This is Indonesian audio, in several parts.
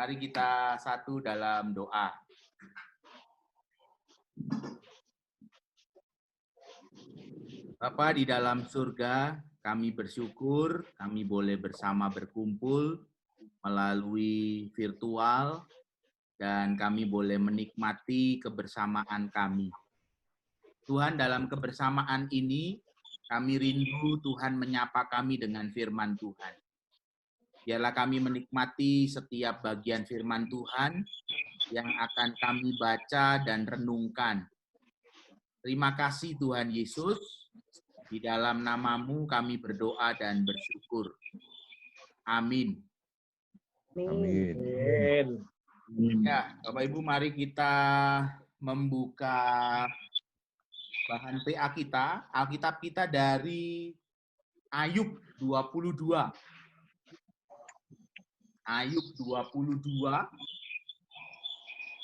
Mari kita satu dalam doa. Bapa di dalam surga, kami bersyukur kami boleh bersama berkumpul melalui virtual dan kami boleh menikmati kebersamaan kami. Tuhan, dalam kebersamaan ini kami rindu Tuhan menyapa kami dengan firman Tuhan. Biarlah kami menikmati setiap bagian firman Tuhan yang akan kami baca dan renungkan. Terima kasih Tuhan Yesus, di dalam nama-Mu kami berdoa dan bersyukur. Amin. Amin. Ya, Bapak Ibu, mari kita membuka bahan PA kita, Alkitab kita dari Ayub 22. Ayub 22,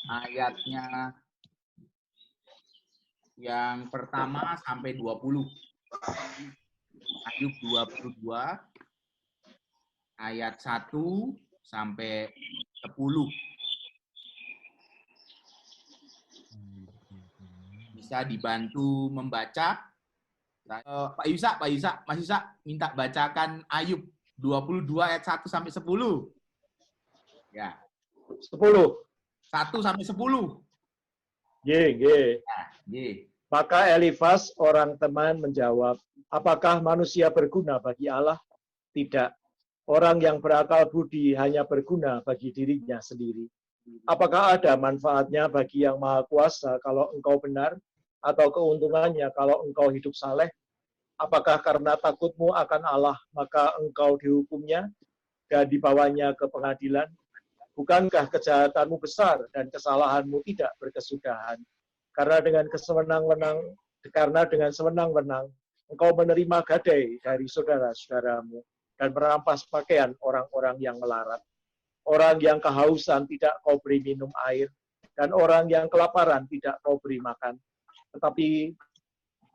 ayatnya yang pertama sampai 20. Ayub 22, ayat 1 sampai 10. Bisa dibantu membaca. Pak Yusa, Mas Yusa, minta bacakan Ayub 22 ayat 1 sampai 10. Ya. 10. 1 sampai 10. Ye. Ya, Maka Elifas orang teman menjawab, apakah manusia berguna bagi Allah? Tidak. Orang yang berakal budi hanya berguna bagi dirinya sendiri. Apakah ada manfaatnya bagi yang maha kuasa kalau engkau benar? Atau keuntungannya kalau engkau hidup saleh? Apakah karena takutmu akan Allah, maka engkau dihukumnya dan dibawanya ke pengadilan? Bukankah kejahatanmu besar dan kesalahanmu tidak berkesudahan? Karena dengan sewenang-wenang engkau menerima gadai dari saudara-saudaramu dan merampas pakaian orang-orang yang melarat. Orang yang kehausan tidak kau beri minum air, dan orang yang kelaparan tidak kau beri makan. Tetapi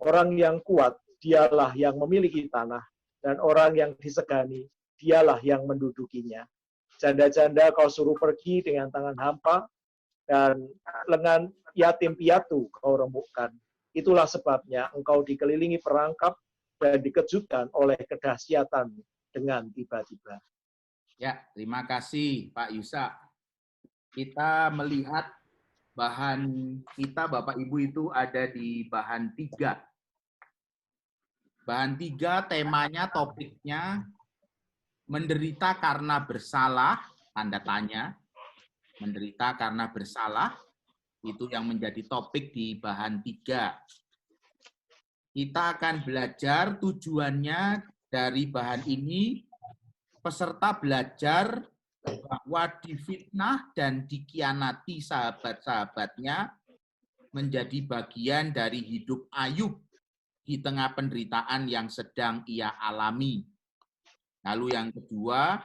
orang yang kuat, dialah yang memiliki tanah, dan orang yang disegani, dialah yang mendudukinya. Janda-janda kau suruh pergi dengan tangan hampa, dan lengan yatim piatu kau remukkan. Itulah sebabnya engkau dikelilingi perangkap dan dikejutkan oleh kedahsyatan dengan tiba-tiba. Ya, terima kasih Pak Yusa. Kita melihat bahan kita Bapak Ibu itu ada di bahan 3. Bahan 3 temanya, topiknya menderita karena bersalah, tanda tanya. Menderita karena bersalah, itu yang menjadi topik di bahan 3. Kita akan belajar tujuannya dari bahan ini, peserta belajar bahwa difitnah dan dikhianati sahabat-sahabatnya menjadi bagian dari hidup Ayub di tengah penderitaan yang sedang ia alami. Lalu yang kedua,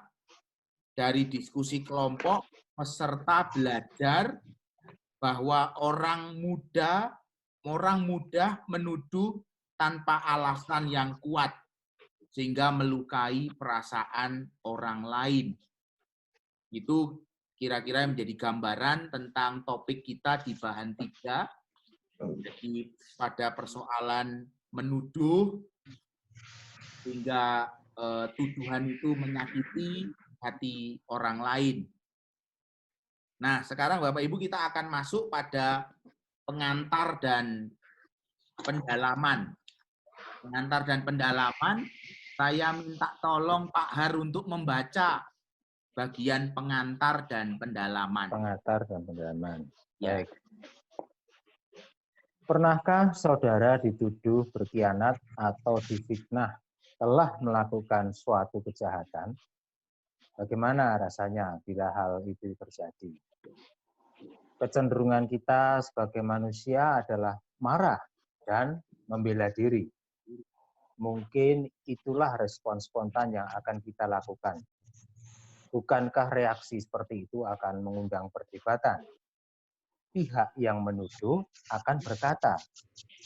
dari diskusi kelompok, peserta belajar bahwa orang mudah menuduh tanpa alasan yang kuat, sehingga melukai perasaan orang lain. Itu kira-kira menjadi gambaran tentang topik kita di bahan 3. Jadi pada persoalan menuduh, sehingga tuduhan itu menyakiti hati orang lain. Nah, sekarang Bapak Ibu kita akan masuk pada pengantar dan pendalaman. Pengantar dan pendalaman, saya minta tolong Pak Har untuk membaca bagian pengantar dan pendalaman. Pengantar dan pendalaman. Ya. Baik. Pernahkah saudara dituduh berkhianat atau difitnah telah melakukan suatu kejahatan? Bagaimana rasanya bila hal itu terjadi? Kecenderungan kita sebagai manusia adalah marah dan membela diri. Mungkin itulah respon spontan yang akan kita lakukan. Bukankah reaksi seperti itu akan mengundang perdebatan? Pihak yang menuduh akan berkata,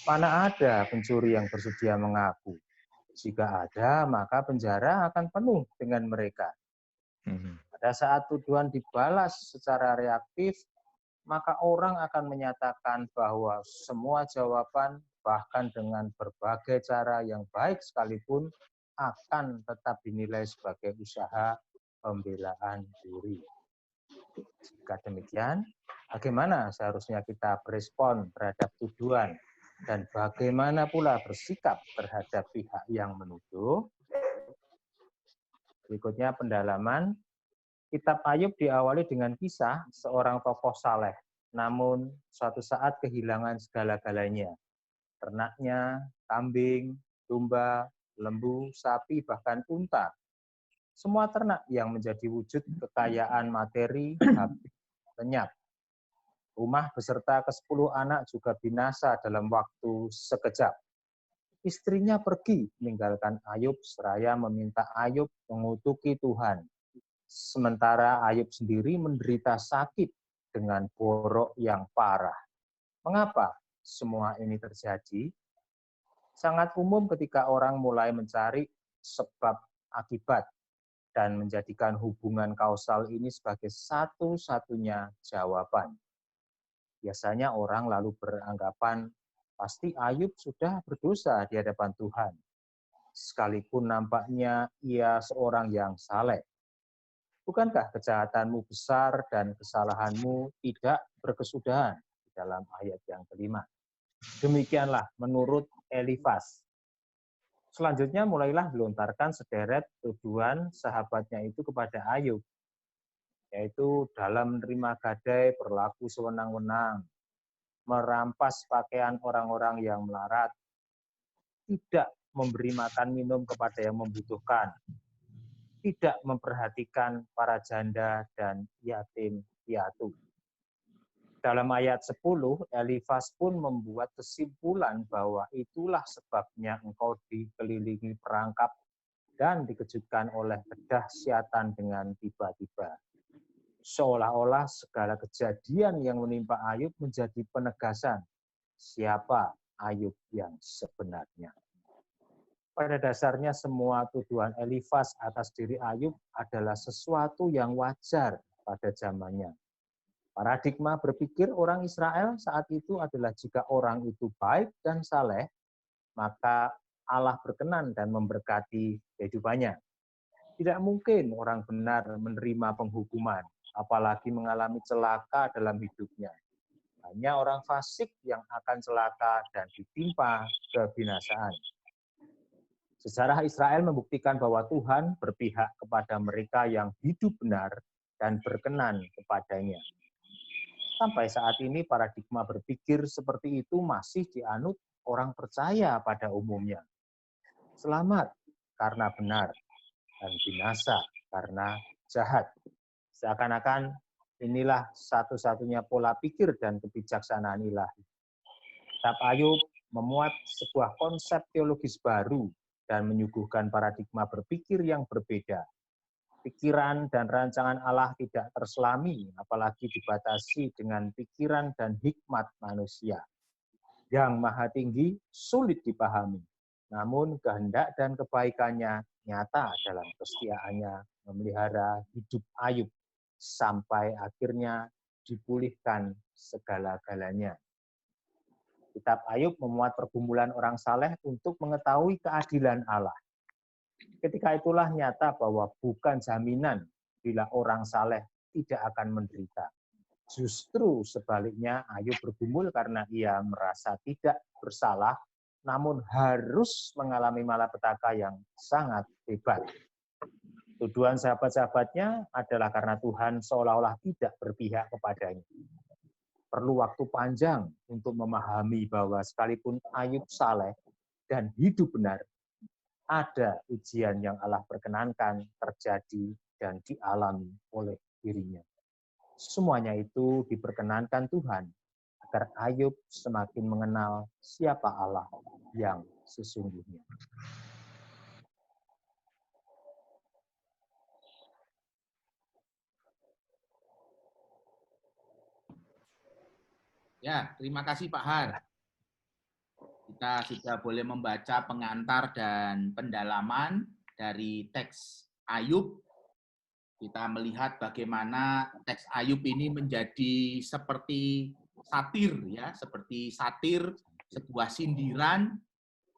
mana ada pencuri yang bersedia mengaku? Jika ada, maka penjara akan penuh dengan mereka. Pada saat tuduhan dibalas secara reaktif, maka orang akan menyatakan bahwa semua jawaban, bahkan dengan berbagai cara yang baik sekalipun, akan tetap dinilai sebagai usaha pembelaan diri. Jika demikian, bagaimana seharusnya kita berespon terhadap tuduhan dan bagaimana pula bersikap terhadap pihak yang menuduh? Berikutnya pendalaman. Kitab Ayub diawali dengan kisah seorang tokoh saleh, namun suatu saat kehilangan segala-galanya. Ternaknya, kambing, domba, lembu, sapi, bahkan unta. Semua ternak yang menjadi wujud kekayaan materi habis lenyap. Rumah beserta ke-10 anak juga binasa dalam waktu sekejap. Istrinya pergi meninggalkan Ayub seraya meminta Ayub mengutuki Tuhan. Sementara Ayub sendiri menderita sakit dengan borok yang parah. Mengapa semua ini terjadi? Sangat umum ketika orang mulai mencari sebab akibat dan menjadikan hubungan kausal ini sebagai satu-satunya jawaban. Biasanya orang lalu beranggapan pasti Ayub sudah berdosa di hadapan Tuhan, sekalipun nampaknya ia seorang yang saleh. Bukankah kejahatanmu besar dan kesalahanmu tidak berkesudahan di dalam ayat yang kelima? Demikianlah menurut Elifas. Selanjutnya mulailah dilontarkan sederet tuduhan sahabatnya itu kepada Ayub, yaitu dalam menerima gadai berlaku sewenang-wenang, merampas pakaian orang-orang yang melarat, tidak memberi makan minum kepada yang membutuhkan, tidak memperhatikan para janda dan yatim piatu. Dalam ayat 10, Elifas pun membuat kesimpulan bahwa itulah sebabnya engkau dikelilingi perangkap dan dikejutkan oleh kedahsyatan dengan tiba-tiba. Seolah-olah segala kejadian yang menimpa Ayub menjadi penegasan siapa Ayub yang sebenarnya. Pada dasarnya semua tuduhan Elifas atas diri Ayub adalah sesuatu yang wajar pada zamannya. Paradigma berpikir orang Israel saat itu adalah jika orang itu baik dan saleh, maka Allah berkenan dan memberkati kehidupannya. Tidak mungkin orang benar menerima penghukuman, apalagi mengalami celaka dalam hidupnya. Hanya orang fasik yang akan celaka dan ditimpa kebinasaan. Sejarah Israel membuktikan bahwa Tuhan berpihak kepada mereka yang hidup benar dan berkenan kepadanya. Sampai saat ini paradigma berpikir seperti itu masih dianut orang percaya pada umumnya. Selamat karena benar dan binasa karena jahat. Seakan-akan inilah satu-satunya pola pikir dan kebijaksanaan ilahi. Kitab Ayub memuat sebuah konsep teologis baru dan menyuguhkan paradigma berpikir yang berbeda. Pikiran dan rancangan Allah tidak terselami, apalagi dibatasi dengan pikiran dan hikmat manusia. Yang Maha Tinggi sulit dipahami, namun kehendak dan kebaikannya nyata dalam kesetiaannya memelihara hidup Ayub sampai akhirnya dipulihkan segala-galanya. Kitab Ayub memuat pergumulan orang saleh untuk mengetahui keadilan Allah. Ketika itulah nyata bahwa bukan jaminan bila orang saleh tidak akan menderita. Justru sebaliknya Ayub bergumul karena ia merasa tidak bersalah, namun harus mengalami malapetaka yang sangat hebat. Tuduhan sahabat-sahabatnya adalah karena Tuhan seolah-olah tidak berpihak kepadanya. Perlu waktu panjang untuk memahami bahwa sekalipun Ayub saleh dan hidup benar, ada ujian yang Allah perkenankan terjadi dan dialami oleh dirinya. Semuanya itu diperkenankan Tuhan agar Ayub semakin mengenal siapa Allah yang sesungguhnya. Ya, terima kasih Pak Har. Kita sudah boleh membaca pengantar dan pendalaman dari teks Ayub Kita melihat bagaimana teks Ayub ini menjadi seperti satir, ya, seperti satir, sebuah sindiran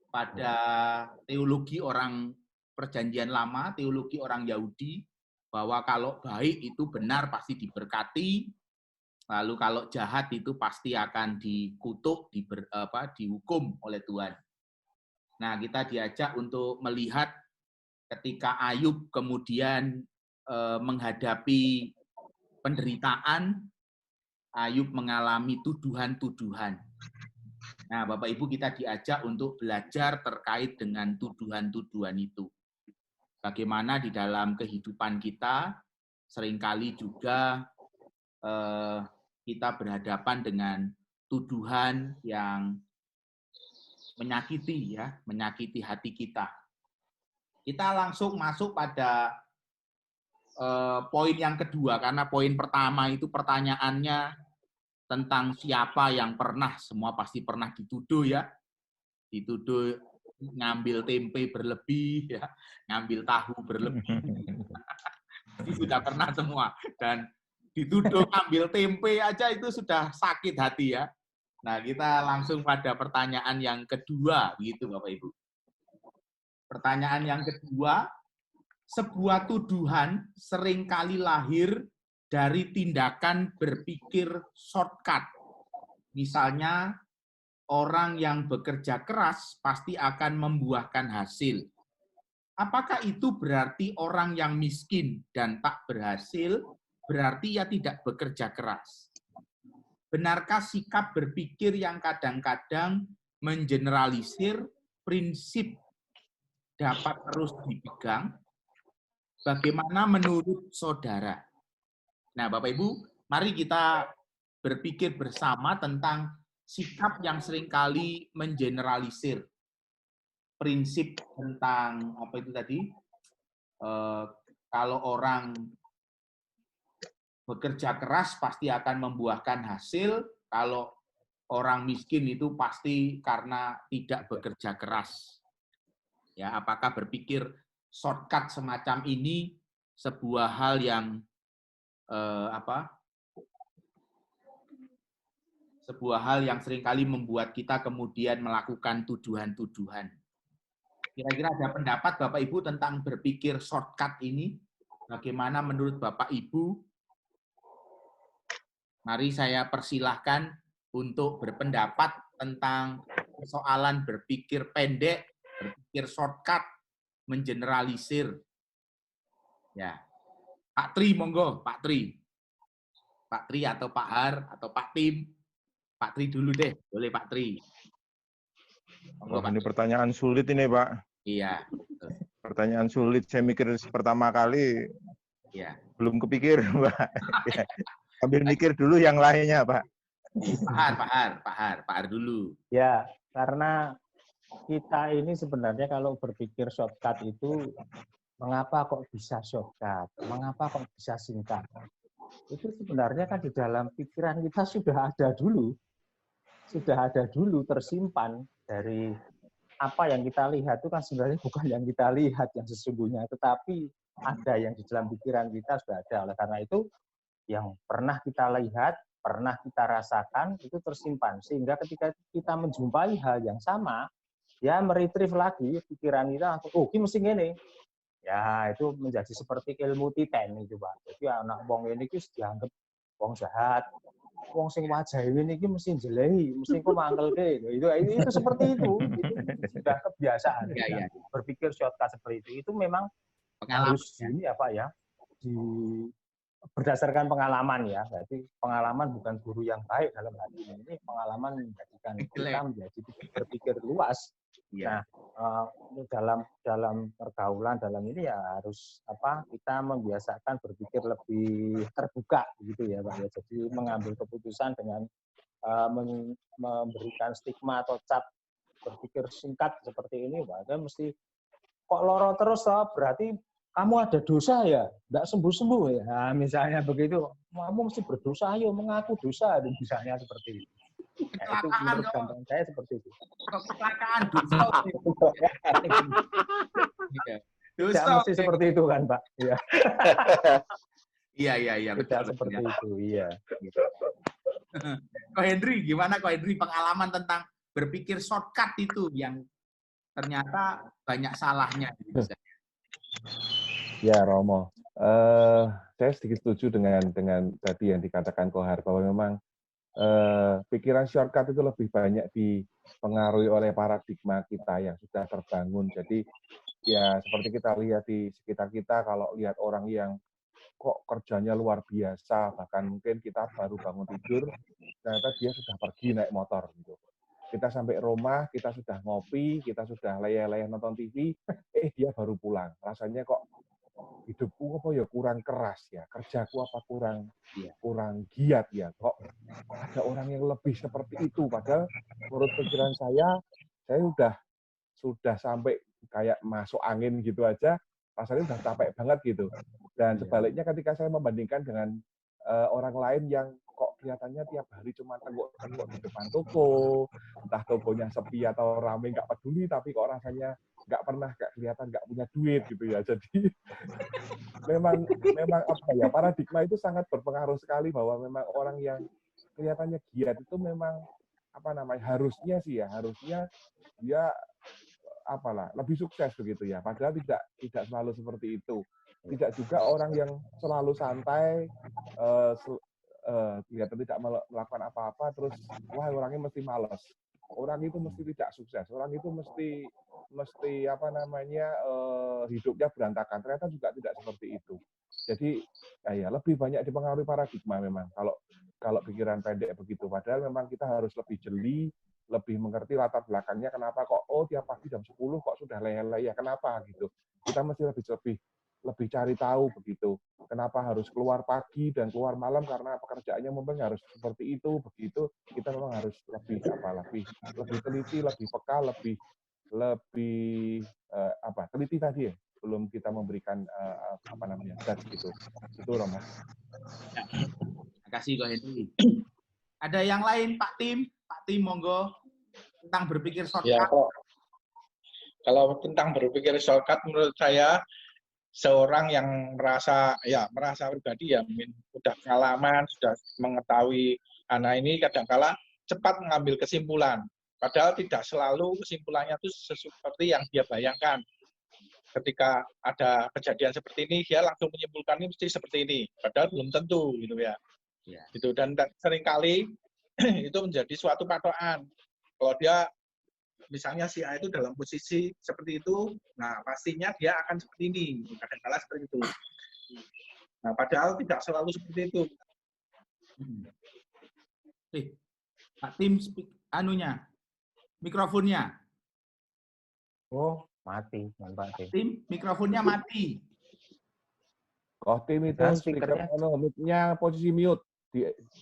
pada teologi orang Perjanjian Lama, teologi orang Yahudi, bahwa kalau baik itu benar pasti diberkati, lalu kalau jahat itu pasti akan dikutuk, dihukum oleh Tuhan. Nah, kita diajak untuk melihat ketika Ayub kemudian menghadapi penderitaan, Ayub mengalami tuduhan-tuduhan. Nah, Bapak Ibu, kita diajak untuk belajar terkait dengan tuduhan-tuduhan itu. Bagaimana di dalam kehidupan kita seringkali juga kita berhadapan dengan tuduhan yang menyakiti, ya, menyakiti hati kita. Kita langsung masuk pada poin yang kedua, karena poin pertama itu pertanyaannya tentang siapa yang pernah, semua pasti pernah dituduh, ya. Dituduh ngambil tempe berlebih, ya, ngambil tahu berlebih. Itu sudah pernah semua. Dan dituduh ngambil tempe aja itu sudah sakit hati, ya. Nah, kita langsung pada pertanyaan yang kedua, begitu Bapak Ibu. Pertanyaan yang kedua, sebuah tuduhan seringkali lahir dari tindakan berpikir shortcut. Misalnya, orang yang bekerja keras pasti akan membuahkan hasil. Apakah itu berarti orang yang miskin dan tak berhasil, berarti ia tidak bekerja keras? Benarkah sikap berpikir yang kadang-kadang mengeneralisir prinsip dapat terus dipegang? Bagaimana menurut saudara? Nah, Bapak Ibu, mari kita berpikir bersama tentang sikap yang seringkali mengeneralisir prinsip tentang apa itu tadi? Kalau orang bekerja keras pasti akan membuahkan hasil, kalau orang miskin itu pasti karena tidak bekerja keras. Ya, apakah berpikir shortcut semacam ini sebuah hal yang sebuah hal yang seringkali membuat kita kemudian melakukan tuduhan-tuduhan. Kira-kira ada pendapat Bapak Ibu tentang berpikir shortcut ini? Bagaimana menurut Bapak Ibu? Mari saya persilahkan untuk berpendapat tentang persoalan berpikir pendek, berpikir shortcut, mengeneralisir. Ya, Pak Tri, monggo, Pak Tri. Pak Tri atau Pak Har atau Pak Tim. Pak Tri dulu deh, boleh Pak Tri. Monggo, Pak. Ini pertanyaan sulit ini, Pak. Iya. Pertanyaan sulit, saya mikir pertama kali Iya. belum kepikir, Pak. Ya. Ambil mikir dulu yang lainnya, Pak. Pak Har dulu. Ya, karena kita ini sebenarnya kalau berpikir shortcut itu, mengapa kok bisa shortcut? Mengapa kok bisa singkat? Itu sebenarnya kan di dalam pikiran kita sudah ada dulu tersimpan. Dari apa yang kita lihat itu kan sebenarnya bukan yang kita lihat yang sesungguhnya, tetapi ada yang di dalam pikiran kita sudah ada. Oleh karena itu, yang pernah kita lihat, pernah kita rasakan, itu tersimpan. Sehingga ketika kita menjumpai hal yang sama, ya meretrieve lagi pikiran kita, oh ini mesti gini. Ya, itu menjadi seperti ilmu titen itu, Pak. Jadi anak wong ini ki dianggap wong jahat. Wong sing wajah ini ki mesti jelehi, mesti kok mangkelke. Itu seperti itu. Itu sudah kebiasaan. Ya. Berpikir shortcut seperti itu. Itu memang harus ini apa ya? Berdasarkan pengalaman ya. Jadi pengalaman bukan guru yang baik dalam hal ini. Pengalaman menjadikan kita menjadi berpikir luas. Ya. Nah, dalam pergaulan dalam ini ya harus kita membiasakan berpikir lebih terbuka gitu ya, Pak ya. Jadi mengambil keputusan dengan memberikan stigma atau cap berpikir singkat seperti ini, Pak. Kan mesti kok loro terus toh, berarti kamu ada dosa ya, enggak sembuh-sembuh ya. Nah, misalnya begitu, kamu mesti berdosa, ayo mengaku dosa, misalnya seperti itu. Ya, itu menurut gambaran saya seperti itu. Kecelakaan dosa. Tidak Dosa. mesti seperti itu kan, Pak? Iya. Iya, Tidak betul. seperti Ya. itu, iya. Ko Henry, gimana Ko Henry pengalaman tentang berpikir shortcut itu yang ternyata banyak salahnya? Ya, Romo. Saya sedikit setuju dengan tadi yang dikatakan Kohar, bahwa memang pikiran shortcut itu lebih banyak dipengaruhi oleh paradigma kita yang sudah terbangun. Jadi ya seperti kita lihat di sekitar kita, kalau lihat orang yang kok kerjanya luar biasa, bahkan mungkin kita baru bangun tidur, ternyata dia sudah pergi naik motor gitu. Kita sampai rumah, kita sudah ngopi, kita sudah leyeh-leyeh nonton TV, dia baru pulang. Rasanya kok hidupku apa ya kurang keras ya, kerjaku apa kurang giat ya, kok ada orang yang lebih seperti itu. Padahal menurut pikiran saya sudah sampai kayak masuk angin gitu aja, rasanya udah capek banget gitu. Dan sebaliknya ketika saya membandingkan dengan orang lain yang kok kelihatannya tiap hari cuma tenggok-tenggok di depan toko, entah tokonya sepi atau rame nggak peduli, tapi kok rasanya nggak pernah kelihatan nggak punya duit gitu ya. Jadi memang apa ya, paradigma itu sangat berpengaruh sekali, bahwa memang orang yang kelihatannya giat itu memang harusnya dia lebih sukses begitu ya. Padahal tidak selalu seperti itu. Tidak juga orang yang selalu santai, kelihatan tidak melakukan apa-apa, terus wah orangnya mesti malas. Orang itu mesti tidak sukses. Orang itu mesti hidupnya berantakan. Ternyata juga tidak seperti itu. Jadi ya lebih banyak dipengaruhi paradigma memang. Kalau pikiran pendek begitu. Padahal memang kita harus lebih jeli, lebih mengerti latar belakangnya, kenapa kok tiap pagi jam 10 kok sudah leyeh-leyeh, kenapa gitu. Kita mesti lebih cari tahu begitu. Kenapa harus keluar pagi dan keluar malam, karena pekerjaannya memang harus seperti itu, begitu. Kita memang harus lebih teliti, lebih peka, lebih teliti tadi ya, belum kita memberikan judge gitu. Itu Romo. Terima kasih Ko Henry. Ada yang lain Pak Tim monggo, tentang berpikir shortcut. Ya, kalau tentang berpikir shortcut, menurut saya seorang yang merasa pribadi ya mungkin sudah pengalaman, sudah mengetahui anak ini, kadangkala cepat mengambil kesimpulan. Padahal tidak selalu kesimpulannya itu seperti yang dia bayangkan. Ketika ada kejadian seperti ini, dia langsung menyimpulkan ini mesti seperti ini. Padahal belum tentu gitu ya. Gitu. Dan seringkali itu menjadi suatu patokan. Kalau dia misalnya si A itu dalam posisi seperti itu, nah pastinya dia akan seperti ini. Kadang-kadang seperti itu. Nah, padahal tidak selalu seperti itu. Pak Tim, mikrofonnya. Oh, mati, Pak Tim. Tim, mikrofonnya mati. Oh, Tim itu speaker mic-nya posisi mute.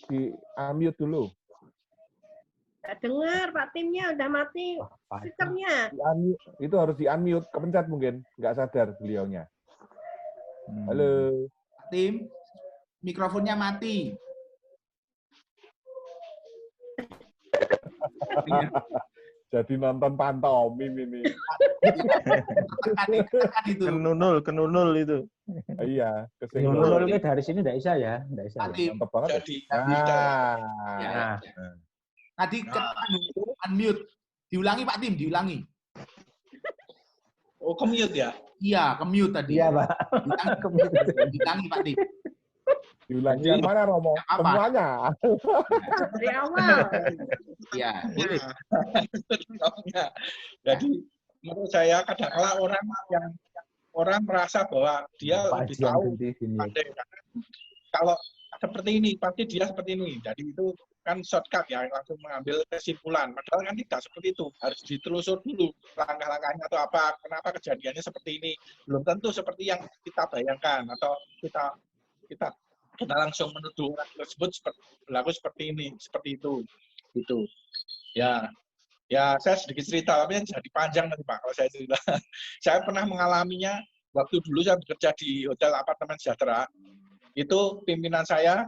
Di unmute dulu. Nggak dengar, Pak Timnya udah mati speakernya. Itu harus di unmute, kepencet mungkin, nggak sadar beliaunya. Halo. Pak Tim, mikrofonnya mati. Jadi nonton pantomim ini. Kenunul itu. Iya, Kenunul itu dari sini nggak bisa ya, nggak bisa. Mantap banget. Tadi unmute. Diulangi Pak Tim, diulangi. Oh, ke-mute ya? Iya, ke-mute tadi. Iya, Pak. Diulangi Pak Tim. Diulangi yang mana, Romo? Semuanya. Dari awal. Iya, boleh. Jadi menurut saya kadang-kala orang merasa bahwa dia lebih tahu. Kalau seperti ini, pasti dia seperti ini. Jadi itu kan shortcut ya, langsung mengambil kesimpulan. Padahal kan tidak seperti itu. Harus ditelusur dulu langkah-langkahnya atau apa, kenapa kejadiannya seperti ini. Belum tentu seperti yang kita bayangkan atau kita langsung menuduh orang tersebut berlaku seperti ini, seperti itu. Gitu. Ya, saya sedikit cerita, tapi jadi panjang nanti Pak kalau saya cerita. Saya pernah mengalaminya waktu dulu saya bekerja di Hotel Apartemen Sejahtera. Itu pimpinan saya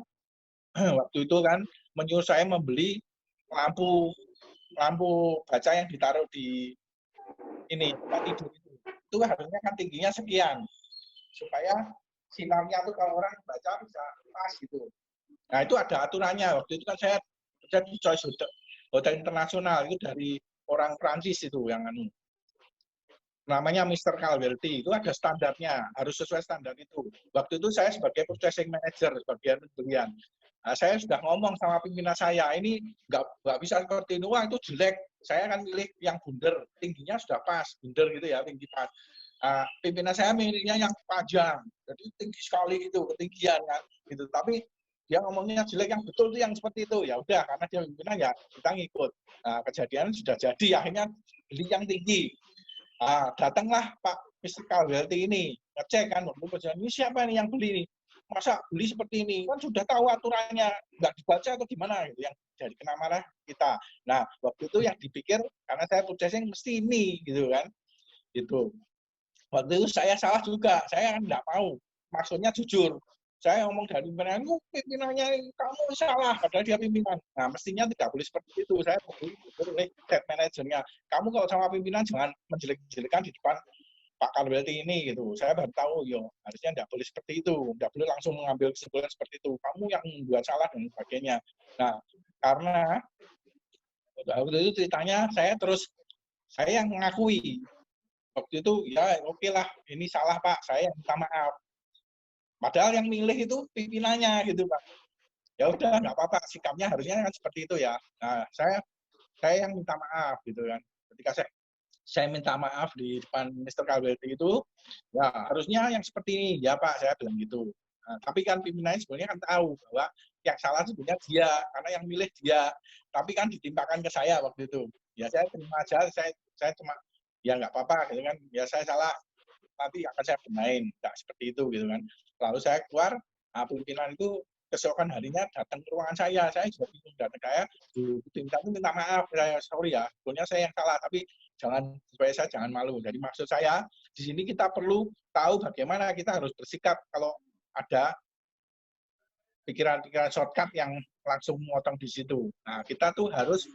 waktu itu kan menyuruh saya membeli lampu baca yang ditaruh di ini tempat tidur itu. itu harusnya kan tingginya sekian supaya sinarnya tuh kalau orang baca bisa pas gitu. Nah itu ada aturannya. Waktu itu kan saya kerja di Choice Hotel Internasional, itu dari orang Prancis itu yang namanya Mr. Calvelty, itu ada standarnya, harus sesuai standar itu. Waktu itu saya sebagai purchasing manager, sebagian pembelian. Nah, saya sudah ngomong sama pimpinan saya, ini nggak bisa seperti ini, wah itu jelek. Saya akan milih yang bundar, tingginya sudah pas, bundar gitu ya, tinggi pas. Pimpinan saya milihnya yang panjang, jadi tinggi sekali itu, ketinggian kan, gitu. Tapi dia ngomongnya jelek, yang betul itu yang seperti itu. Ya udah, karena dia pimpinan ya kita ngikut. Nah, kejadian sudah jadi, akhirnya beli yang tinggi. Datanglah Pak Mr. Calvelty ini, ngecek kan, ini siapa nih yang beli ini? Masa beli seperti ini? Kan sudah tahu aturannya, nggak dibaca atau gimana gitu, yang jadi kena marah kita. Nah, waktu itu yang dipikir, karena saya purchasing mesti ini, gitu kan. Gitu. Waktu itu saya salah juga, saya kan nggak mau, maksudnya jujur. Saya ngomong dari pimpinannya, kamu salah, padahal dia pimpinan. Nah, mestinya tidak boleh seperti itu. Saya boleh head manajernya. Kamu kalau sama pimpinan jangan menjelek-jelekan di depan Pak Calvelty ini gitu. Saya baru tahu, harusnya tidak boleh seperti itu. Tidak boleh langsung mengambil kesimpulan seperti itu. Kamu yang membuat salah dan sebagainya. Nah, karena waktu itu ceritanya saya yang mengakui. Waktu itu, ya oke lah, ini salah Pak, saya yang minta maaf. Padahal yang milih itu pimpinannya gitu Pak. Ya udah nggak apa-apa, sikapnya harusnya kan seperti itu ya. Nah saya yang minta maaf gitu kan. Ketika saya minta maaf di depan Mr. Calvelty itu, ya harusnya yang seperti ini ya Pak, saya bilang gitu. Nah, tapi kan pimpinannya sebenarnya kan tahu bahwa yang salah sebenarnya dia, karena yang milih dia. Tapi kan ditimpakan ke saya waktu itu. Ya saya terima aja, saya cuma ya nggak apa-apa gitu kan. Ya saya salah, nanti akan saya benahin, nggak seperti itu gitu kan. Lalu saya keluar, pimpinan itu keesokan harinya datang ke ruangan saya juga bingung, datang saya itu minta maaf, saya sorry ya, sebetulnya saya yang salah, tapi supaya saya jangan malu. Jadi maksud saya di sini kita perlu tahu bagaimana kita harus bersikap kalau ada pikiran-pikiran shortcut yang langsung memotong di situ. Nah kita tuh harus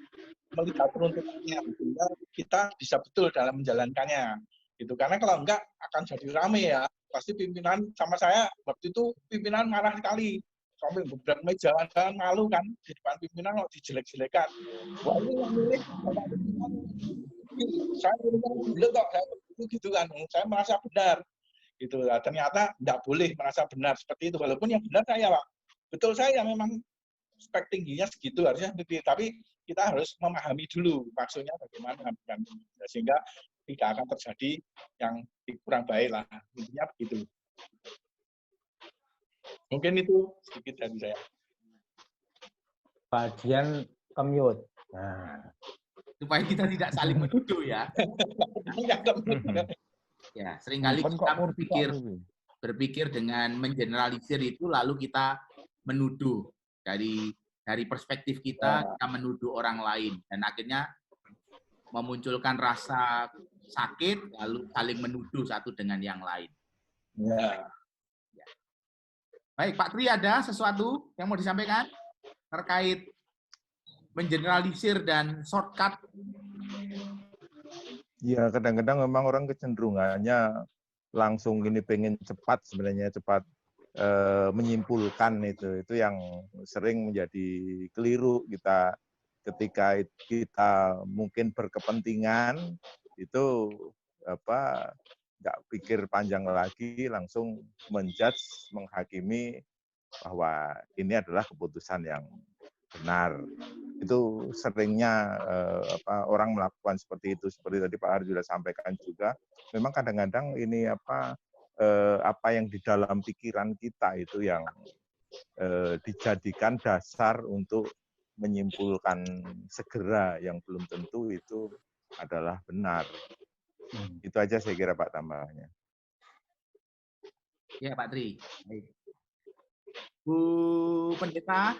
melihat peruntukannya, sehingga kita bisa betul dalam menjalankannya. Gitu. Karena kalau enggak akan jadi rame ya. Pasti pimpinan sama saya waktu itu pimpinan marah sekali. Sampai beberapa meja jalan malu kan di depan pimpinan kok dijelek-jelekan. Wah ini yang milih saya milih kok saya gitu kan. Saya merasa benar. Gitu. Nah, ternyata enggak boleh merasa benar seperti itu. Walaupun yang benar saya Pak. Betul saya memang spek tingginya segitu harusnya seperti itu. Tapi kita harus memahami dulu maksudnya bagaimana, sehingga tidak akan terjadi yang kurang baik lah, intinya begitu. Mungkin itu sedikit dari saya. Bagian commute. Nah, supaya kita tidak saling menuduh ya. Ya, seringkali kita berpikir dengan mengeneralisir itu, lalu kita menuduh dari perspektif kita menuduh orang lain, dan akhirnya memunculkan rasa sakit, lalu saling menuduh satu dengan yang lain. Ya. Baik, Pak Tri, ada sesuatu yang mau disampaikan terkait mengeneralisir dan shortcut? Ya, kadang-kadang memang orang kecenderungannya langsung ini pengen cepat, sebenarnya cepat menyimpulkan itu yang sering menjadi keliru kita. Ketika kita mungkin berkepentingan itu nggak pikir panjang lagi, langsung menjudge, menghakimi bahwa ini adalah keputusan yang benar. Itu seringnya orang melakukan seperti itu. Seperti tadi Pak Har juga sampaikan juga, memang kadang-kadang ini apa yang di dalam pikiran kita itu yang dijadikan dasar untuk menyimpulkan segera yang belum tentu itu adalah benar. Itu aja saya kira Pak tambahnya. Ya Pak Tri. Baik. Bu Pendeta.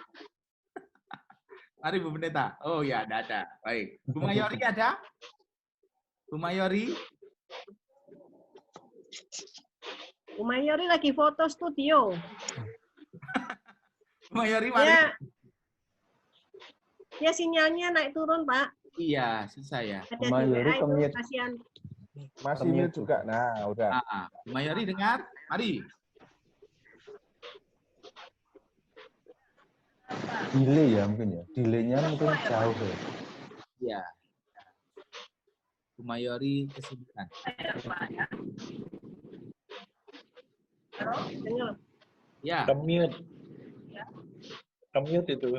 Mari Bu Pendeta. Oh ya, ada. Baik. Bu Mayori ada? Bu Mayori? Bu Mayori lagi foto studio. Bu Mayori, mari. Ya sinyalnya naik turun, Pak. Iya, susah ya. Ada di WA itu, kasihan. Masih mute juga. Nah, udah. Bu Mayori dengar? Mari. Delay ya mungkin ya. Delaynya mungkin jauh ya. Ya. Bu Mayori kesulitan. Dengar. Ya. Kemute. Kemute itu.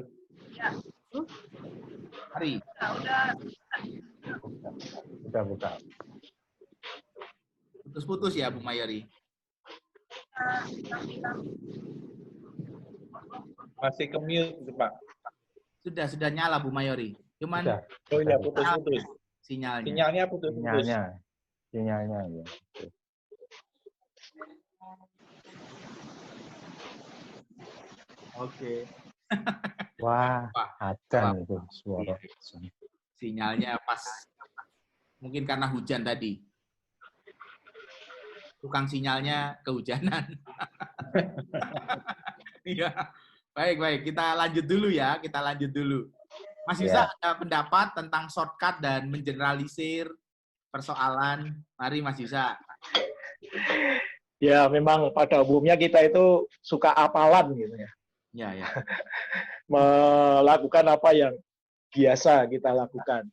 Mari. Udah buka. Putus-putus ya Bu Mayori. Masih kemute itu, Pak. Sudah nyala Bu Mayori. Cuman Udah. Oh iya, putus-putus. sinyalnya. Sinyalnya putus-putus. Sinyalnya ya. Oke. Wah, adan itu suara. Sinyalnya pas. Mungkin karena hujan tadi. Tukang sinyalnya kehujanan. Iya. Baik. Kita lanjut dulu ya. Mas Yusa ada pendapat tentang shortcut dan mengeneralisir persoalan. Mari Mas Yusa. Ya, memang pada umumnya kita itu suka apalan gitu ya. Ya. Melakukan apa yang biasa kita lakukan.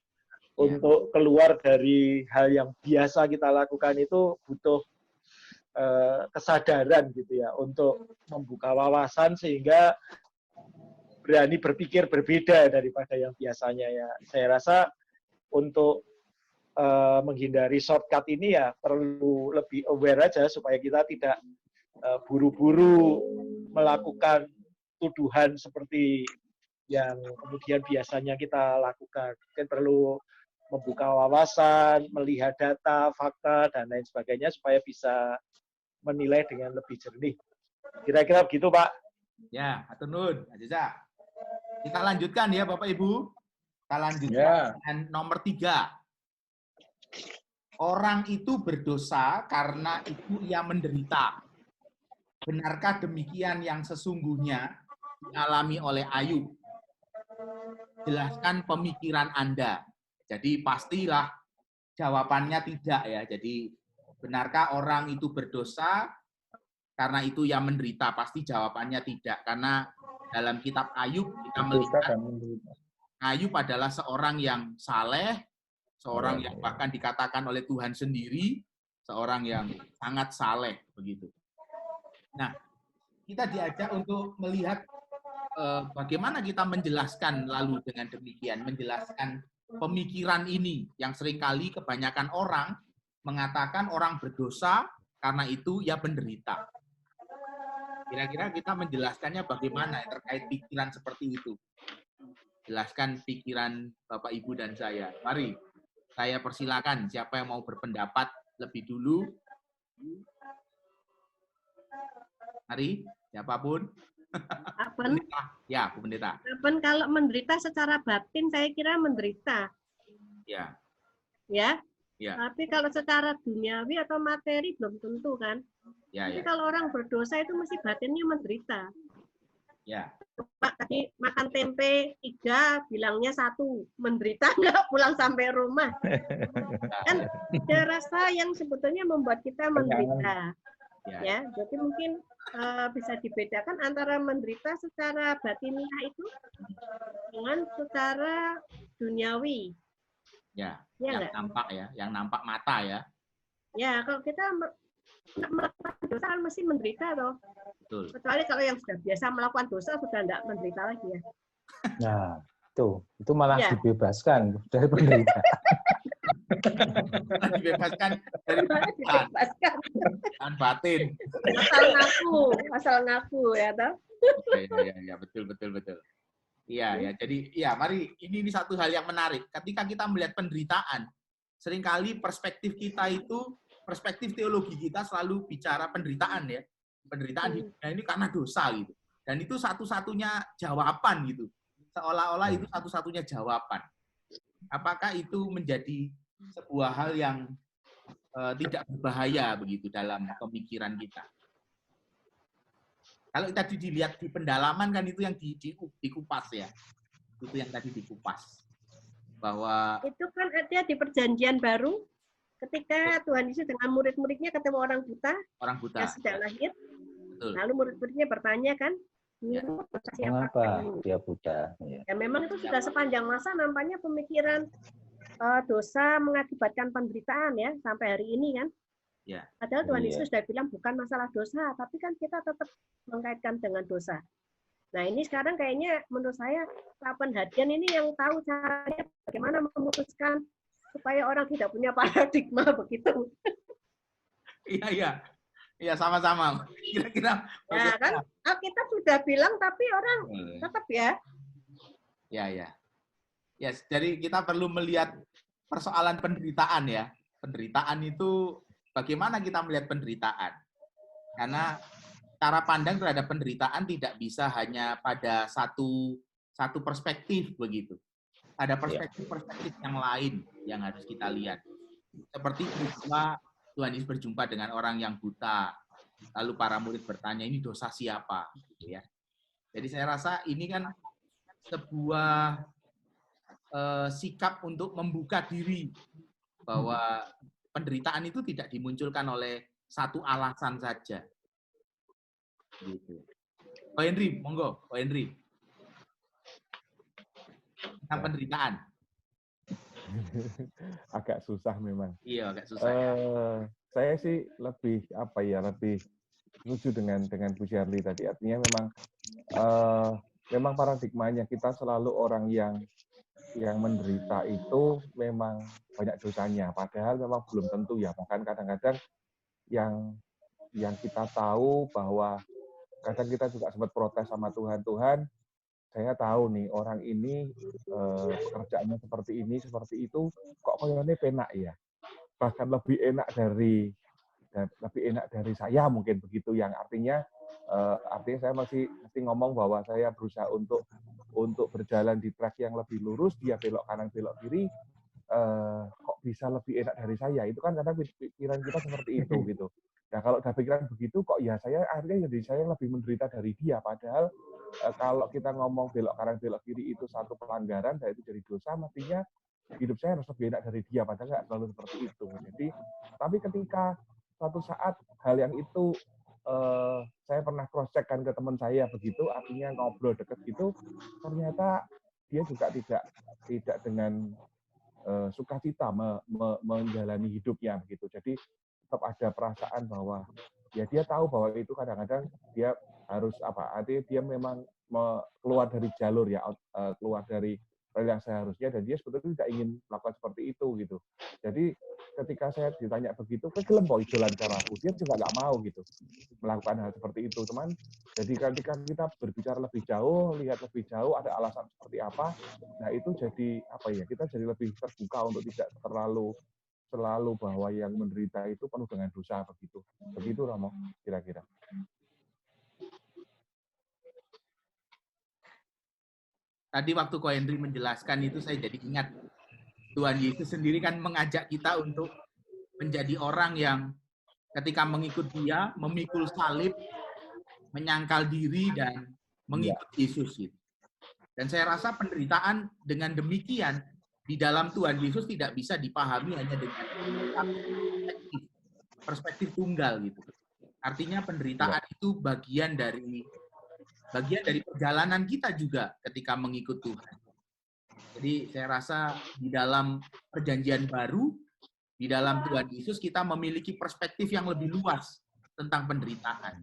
Untuk keluar dari hal yang biasa kita lakukan itu butuh kesadaran gitu ya, untuk membuka wawasan sehingga berani berpikir berbeda daripada yang biasanya ya. Saya rasa untuk menghindari shortcut ini ya perlu lebih aware aja supaya kita tidak buru-buru melakukan tuduhan seperti yang kemudian biasanya kita lakukan. Mungkin perlu membuka wawasan, melihat data, fakta, dan lain sebagainya supaya bisa menilai dengan lebih jernih. Kira-kira begitu, Pak. Ya, hatur nuhun, Mas Yusa. Kita lanjutkan ya, Bapak Ibu. Kita lanjutkan dengan nomor 3. Orang itu berdosa karena itu ia menderita. Benarkah demikian yang sesungguhnya dialami oleh Ayub? Jelaskan pemikiran Anda. Jadi pastilah jawabannya tidak ya. Jadi benarkah orang itu berdosa karena itu ia menderita? Pasti jawabannya tidak. Karena dalam kitab Ayub kita melihat Ayub adalah seorang yang saleh, seorang yang bahkan dikatakan oleh Tuhan sendiri, seorang yang sangat saleh begitu. Nah, kita diajak untuk melihat bagaimana kita menjelaskan lalu dengan demikian, menjelaskan pemikiran ini yang seringkali kebanyakan orang mengatakan orang berdosa karena itu ia menderita. Kira-kira kita menjelaskannya bagaimana terkait pikiran seperti itu. Jelaskan pikiran Bapak, Ibu, dan saya. Mari, saya persilakan siapa yang mau berpendapat lebih dulu. Mari, siapapun. Apen, ya, Bu Pendeta. Apen kalau menderita secara batin saya kira menderita. Ya. Ya. Ya. Tapi kalau secara duniawi atau materi belum tentu kan. Ya, tapi ya. kalau orang berdosa itu mesti batinnya menderita. Ya. Pak tadi makan tempe 3, bilangnya 1. Menderita nggak pulang sampai rumah. Kan ada rasa yang sebetulnya membuat kita menderita. Ya, jadi mungkin bisa dibedakan antara menderita secara batiniah itu dengan secara duniawi. Ya, yang nampak ya, yang nampak mata ya. Ya, kalau kita melakukan dosa kan mesti menderita toh. Betul. Kecuali kalau yang sudah biasa melakukan dosa sudah tidak menderita lagi ya. Nah, itu malah dibebaskan dari penderitaan. Dibebaskan dari penderitaan batin. Asal ngaku ya toh. Ya, betul. Iya, ya. Jadi, ya, mari ini satu hal yang menarik. Ketika kita melihat penderitaan, seringkali perspektif kita itu, perspektif teologi kita selalu bicara penderitaan ya. Penderitaan ini karena dosa gitu. Dan itu satu-satunya jawaban gitu. Seolah-olah itu satu-satunya jawaban. Apakah itu menjadi sebuah hal yang tidak berbahaya begitu dalam pemikiran kita? Kalau tadi dilihat di pendalaman kan itu yang dikupas ya. Itu yang tadi dikupas. Bahwa itu kan ada di Perjanjian Baru ketika Tuhan Yesus dengan murid-muridnya ketemu orang buta Orang buta. yang sedang lahir, Betul. lalu murid-muridnya bertanya kan, Ya. "Guru, dosa siapa?" Mengapa dia buta? Ya. Ya memang itu sudah sepanjang masa nampaknya pemikiran dosa mengakibatkan penderitaan ya sampai hari ini kan. Ya. Padahal Tuhan Iya. Yesus sudah bilang bukan masalah dosa, tapi kan kita tetap mengkaitkan dengan dosa. Nah ini sekarang kayaknya menurut saya Pak Penhadian ini yang tahu caranya bagaimana memutuskan supaya orang tidak punya paradigma begitu. Iya, iya. Iya, sama-sama. Kira-kira Nah kan kita sudah bilang tapi orang tetap ya. Ya, ya. Ya, jadi kita perlu melihat persoalan penderitaan ya. Penderitaan itu bagaimana kita melihat penderitaan? Karena cara pandang terhadap penderitaan tidak bisa hanya pada satu perspektif begitu. Ada perspektif-perspektif yang lain yang harus kita lihat. Seperti peristiwa Tuhan Yesus berjumpa dengan orang yang buta. Lalu para murid bertanya, ini dosa siapa? Gitu ya. Jadi saya rasa ini kan sebuah sikap untuk membuka diri bahwa penderitaan itu tidak dimunculkan oleh satu alasan saja. Gitu. Pak Henry, monggo, Pak Henry. Tentang penderitaan. Agak susah memang. Iya, agak susah. Ya. Saya sih lebih setuju dengan Bu Shirley tadi. Artinya memang paradigmanya kita selalu orang yang menderita itu memang banyak dosanya. Padahal memang belum tentu ya. Bahkan kadang-kadang yang kita tahu bahwa kadang kita juga sempat protes sama Tuhan, saya tahu nih orang ini pekerjaannya seperti ini, seperti itu, kok kayaknya penak ya. Bahkan lebih enak dari saya mungkin begitu, yang artinya saya masih ngomong bahwa saya berusaha untuk berjalan di track yang lebih lurus, dia belok kanan belok kiri, kok bisa lebih enak dari saya. Itu kan kadang pikiran kita seperti itu gitu. Nah kalau udah pikiran begitu kok ya saya akhirnya jadi saya lebih menderita dari dia. Padahal kalau kita ngomong belok kanan belok kiri itu satu pelanggaran dan itu jadi dosa, mestinya hidup saya harus lebih enak dari dia. Padahal nggak selalu seperti itu. Jadi tapi ketika suatu saat hal yang itu saya pernah cross check kan ke teman saya begitu, artinya ngobrol deket gitu, ternyata dia juga tidak dengan sukacita menjalani hidupnya begitu. Jadi tetap ada perasaan bahwa ya dia tahu bahwa itu kadang-kadang dia harus artinya dia memang keluar dari jalur ya, keluar dari rel yang seharusnya, dan dia sebetulnya tidak ingin melakukan seperti itu gitu. Jadi ketika saya ditanya begitu, kegelem kok jalan caraku, dia juga nggak mau gitu melakukan hal seperti itu, teman. Jadi ketika kita berbicara lebih jauh, lihat lebih jauh ada alasan seperti apa, nah itu jadi kita jadi lebih terbuka untuk tidak selalu bahwa yang menderita itu penuh dengan dosa begitu Romo kira-kira. Tadi waktu Ko Henry menjelaskan itu saya jadi ingat Tuhan Yesus sendiri kan mengajak kita untuk menjadi orang yang ketika mengikut dia, memikul salib, menyangkal diri dan mengikut Yesus. Dan saya rasa penderitaan dengan demikian di dalam Tuhan Yesus tidak bisa dipahami hanya dengan perspektif tunggal gitu. Artinya penderitaan itu bagian dari perjalanan kita juga ketika mengikut Tuhan. Jadi saya rasa di dalam perjanjian baru, di dalam Tuhan Yesus kita memiliki perspektif yang lebih luas tentang penderitaan.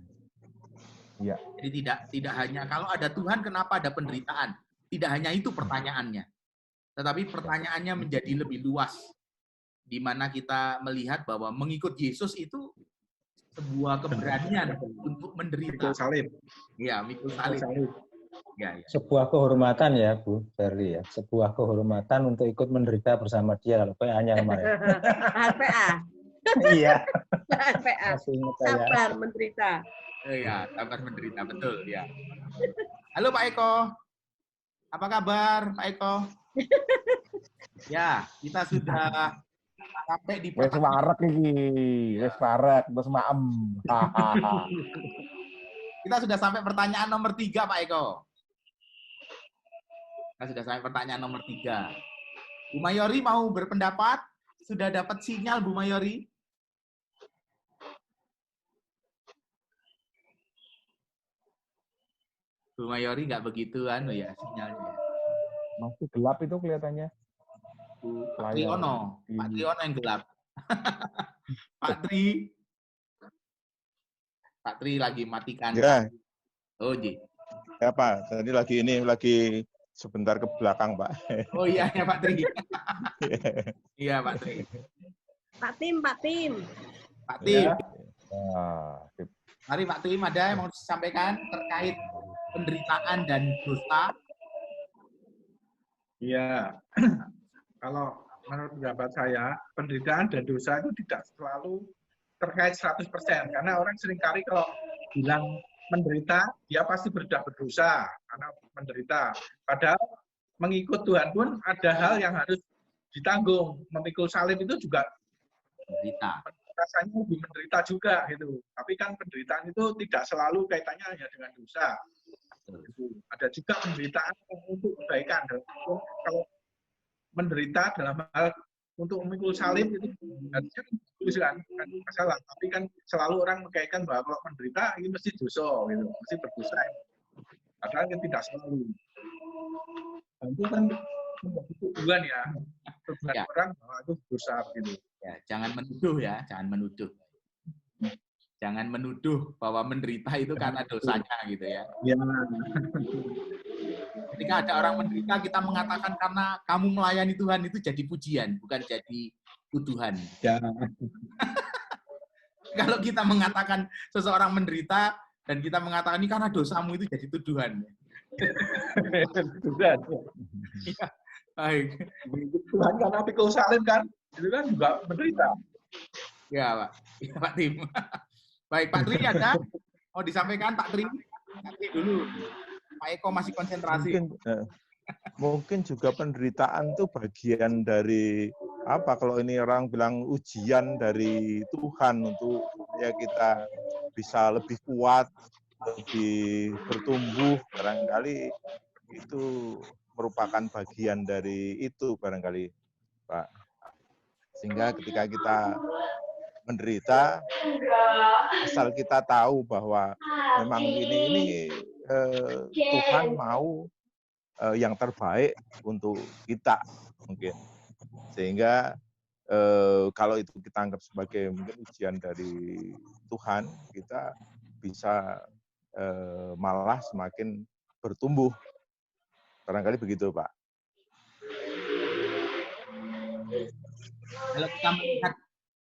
Ya. Jadi tidak hanya kalau ada Tuhan kenapa ada penderitaan? Tidak hanya itu pertanyaannya. Tetapi pertanyaannya menjadi lebih luas, di mana kita melihat bahwa mengikut Yesus itu sebuah keberanian untuk menderita. Mikul salib. Ya, mikul salib. Ya. Sebuah kehormatan ya, Bu Shirley ya. Sebuah kehormatan untuk ikut menderita bersama dia. Kalau hanya kemarin. HPA. Iya. HPA. Sabar menderita. Ya, sabar menderita, betul ya. Halo Pak Eko. Apa kabar Pak Eko? Ya, kita sudah sampai di Wes warek iki. Wes warek, wis maem. Kita sudah sampai pertanyaan nomor 3 Pak Eko. Kita sudah sampai pertanyaan nomor 3. Bu Mayori mau berpendapat? sudah dapat sinyal Bu Mayori? Bu Mayori nggak begitu ya sinyalnya. Masih gelap itu kelihatannya. Pak Triono, Pak Triono yang gelap. Pak Tri lagi matikan. Ya. Oh, Ji. Ya Pak, tadi lagi sebentar ke belakang Pak. Oh iya ya Pak Tri. Iya Pak Tri. Pak Tim. Pak Tim. Ya. Mari Pak Tim, ada yang mau disampaikan terkait penderitaan dan dosa? Iya. Kalau menurut pendapat saya, penderitaan dan dosa itu tidak selalu terkait 100%. Karena orang seringkali kalau bilang menderita, dia pasti berdosa karena menderita. Padahal mengikut Tuhan pun ada hal yang harus ditanggung. Memikul salib itu juga Menderita. rasanya lebih menderita juga gitu. Tapi kan penderitaan itu tidak selalu kaitannya hanya dengan dosa. Ada juga penderitaan untuk kebaikan. Kalau menderita dalam hal untuk memikul salib itu harusnya kan masalah. Tapi kan selalu orang mengkaitkan bahwa kalau menderita ini mesti dosa, gitu, mesti berdosa. Padahal kan tidak selalu. Dan itu kan menjadi tujuan ya, tujuan orang bahwa itu dosa gitu. Ya, jangan menuduh ya, jangan menuduh. Jangan menuduh bahwa menderita itu karena dosanya gitu ya. Ya. Ketika ada orang menderita, kita mengatakan karena kamu melayani Tuhan itu jadi pujian, bukan jadi tuduhan. Ya. Kalau kita mengatakan seseorang menderita dan kita mengatakan ini karena dosamu itu jadi tuduhan. Tuhan. Ya, baik. Tuhan karena pikul salib kan, itu kan juga menderita. Ya Pak, ya, Pak Tim. Baik, Pak Tri ada? Mau disampaikan Pak Tri? Pak Tri dulu. Pak Eko masih konsentrasi. Mungkin juga penderitaan itu bagian dari apa kalau ini orang bilang ujian dari Tuhan untuk ya kita bisa lebih kuat, lebih bertumbuh, barangkali itu merupakan bagian dari itu barangkali Pak. Sehingga ketika kita menderita, asal kita tahu bahwa memang ini Tuhan mau yang terbaik untuk kita mungkin. Sehingga kalau itu kita anggap sebagai mungkin ujian dari Tuhan, kita bisa malah semakin bertumbuh. Barangkali begitu, Pak. Kalau kita melihat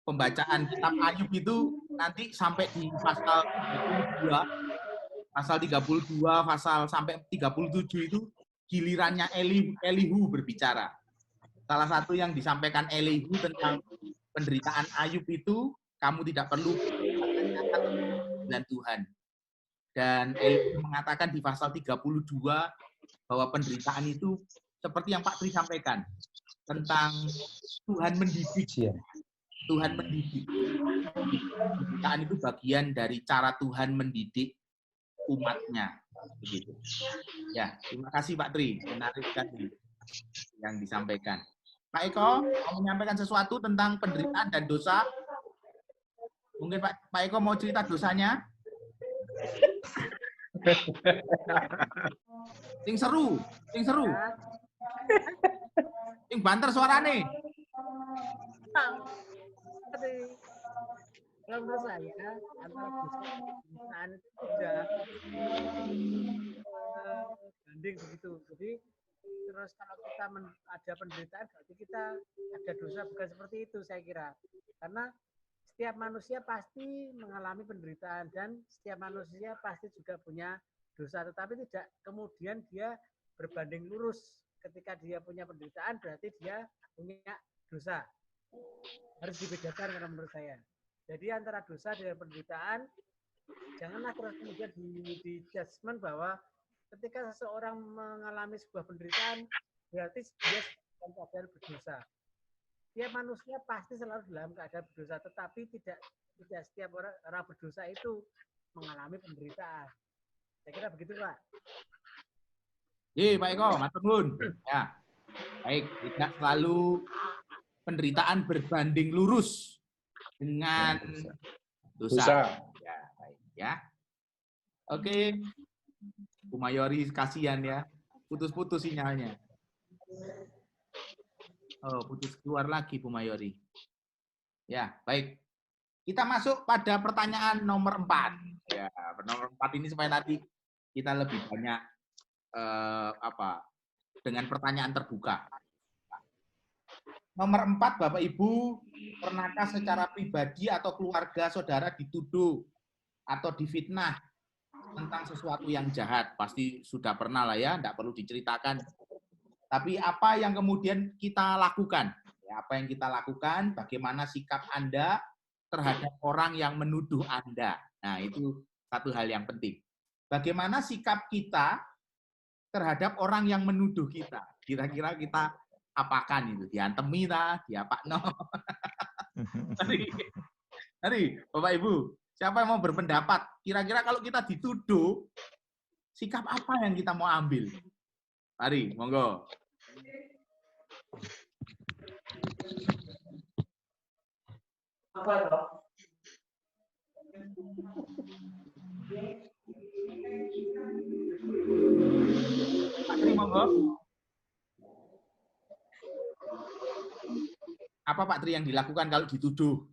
pembacaan kitab Ayub itu nanti sampai di pasal 32, pasal sampai 37 itu gilirannya Elihu berbicara. Salah satu yang disampaikan Elihu tentang penderitaan Ayub itu, kamu tidak perlu dan Tuhan. Dan Elihu mengatakan di pasal 32 bahwa penderitaan itu seperti yang Pak Tri sampaikan, tentang Tuhan mendidik. Tuhan mendidik. Penderitaan itu bagian dari cara Tuhan mendidik umatnya. Begitu. Ya, terima kasih Pak Tri. Menarik sekali yang disampaikan. Pak Eko, mau menyampaikan sesuatu tentang penderitaan dan dosa? Mungkin Pak Eko mau cerita dosanya? Sing seru. Sing banter suarane. Kalau menurut saya, antara penderitaan itu sudah banding begitu. Jadi terus kalau kita ada penderitaan, berarti kita ada dosa, bukan seperti itu saya kira. Karena setiap manusia pasti mengalami penderitaan dan setiap manusia pasti juga punya dosa. Tetapi tidak kemudian dia berbanding lurus. Ketika dia punya penderitaan, berarti dia punya dosa. Harus dibedakan karena menurut saya. Jadi antara dosa dan penderitaan, janganlah terus kemudian di judgment bahwa ketika seseorang mengalami sebuah penderitaan, berarti dia dalam keadaan berdosa. Setiap manusia pasti selalu dalam keadaan berdosa, tetapi tidak setiap orang berdosa itu mengalami penderitaan. Saya kira begitu, Pak. Pak Eko, matur nuwun. Ya. Baik, tidak selalu penderitaan berbanding lurus dengan dosa. Dosa. Ya, baik ya. Oke. Bu Mayori kasihan ya. Putus-putus sinyalnya. Oh, putus keluar lagi Bu Mayori. Ya, baik. Kita masuk pada pertanyaan nomor 4. Ya, nomor 4 ini supaya nanti kita lebih banyak dengan pertanyaan terbuka. Nomor 4, Bapak Ibu, pernahkah secara pribadi atau keluarga saudara dituduh atau difitnah tentang sesuatu yang jahat? Pasti sudah pernah lah ya, tidak perlu diceritakan. Tapi apa yang kemudian kita lakukan? Ya, apa yang kita lakukan? Bagaimana sikap Anda terhadap orang yang menuduh Anda? Nah, itu satu hal yang penting. Bagaimana sikap kita terhadap orang yang menuduh kita? Kira-kira kita apakan itu? Diantemi ta? Diapakno? Tadi, Bapak Ibu, siapa yang mau berpendapat? Kira-kira kalau kita dituduh, sikap apa yang kita mau ambil? Mari, monggo. Apa itu? Pak Tri, monggo. Apa Pak Tri yang dilakukan kalau dituduh?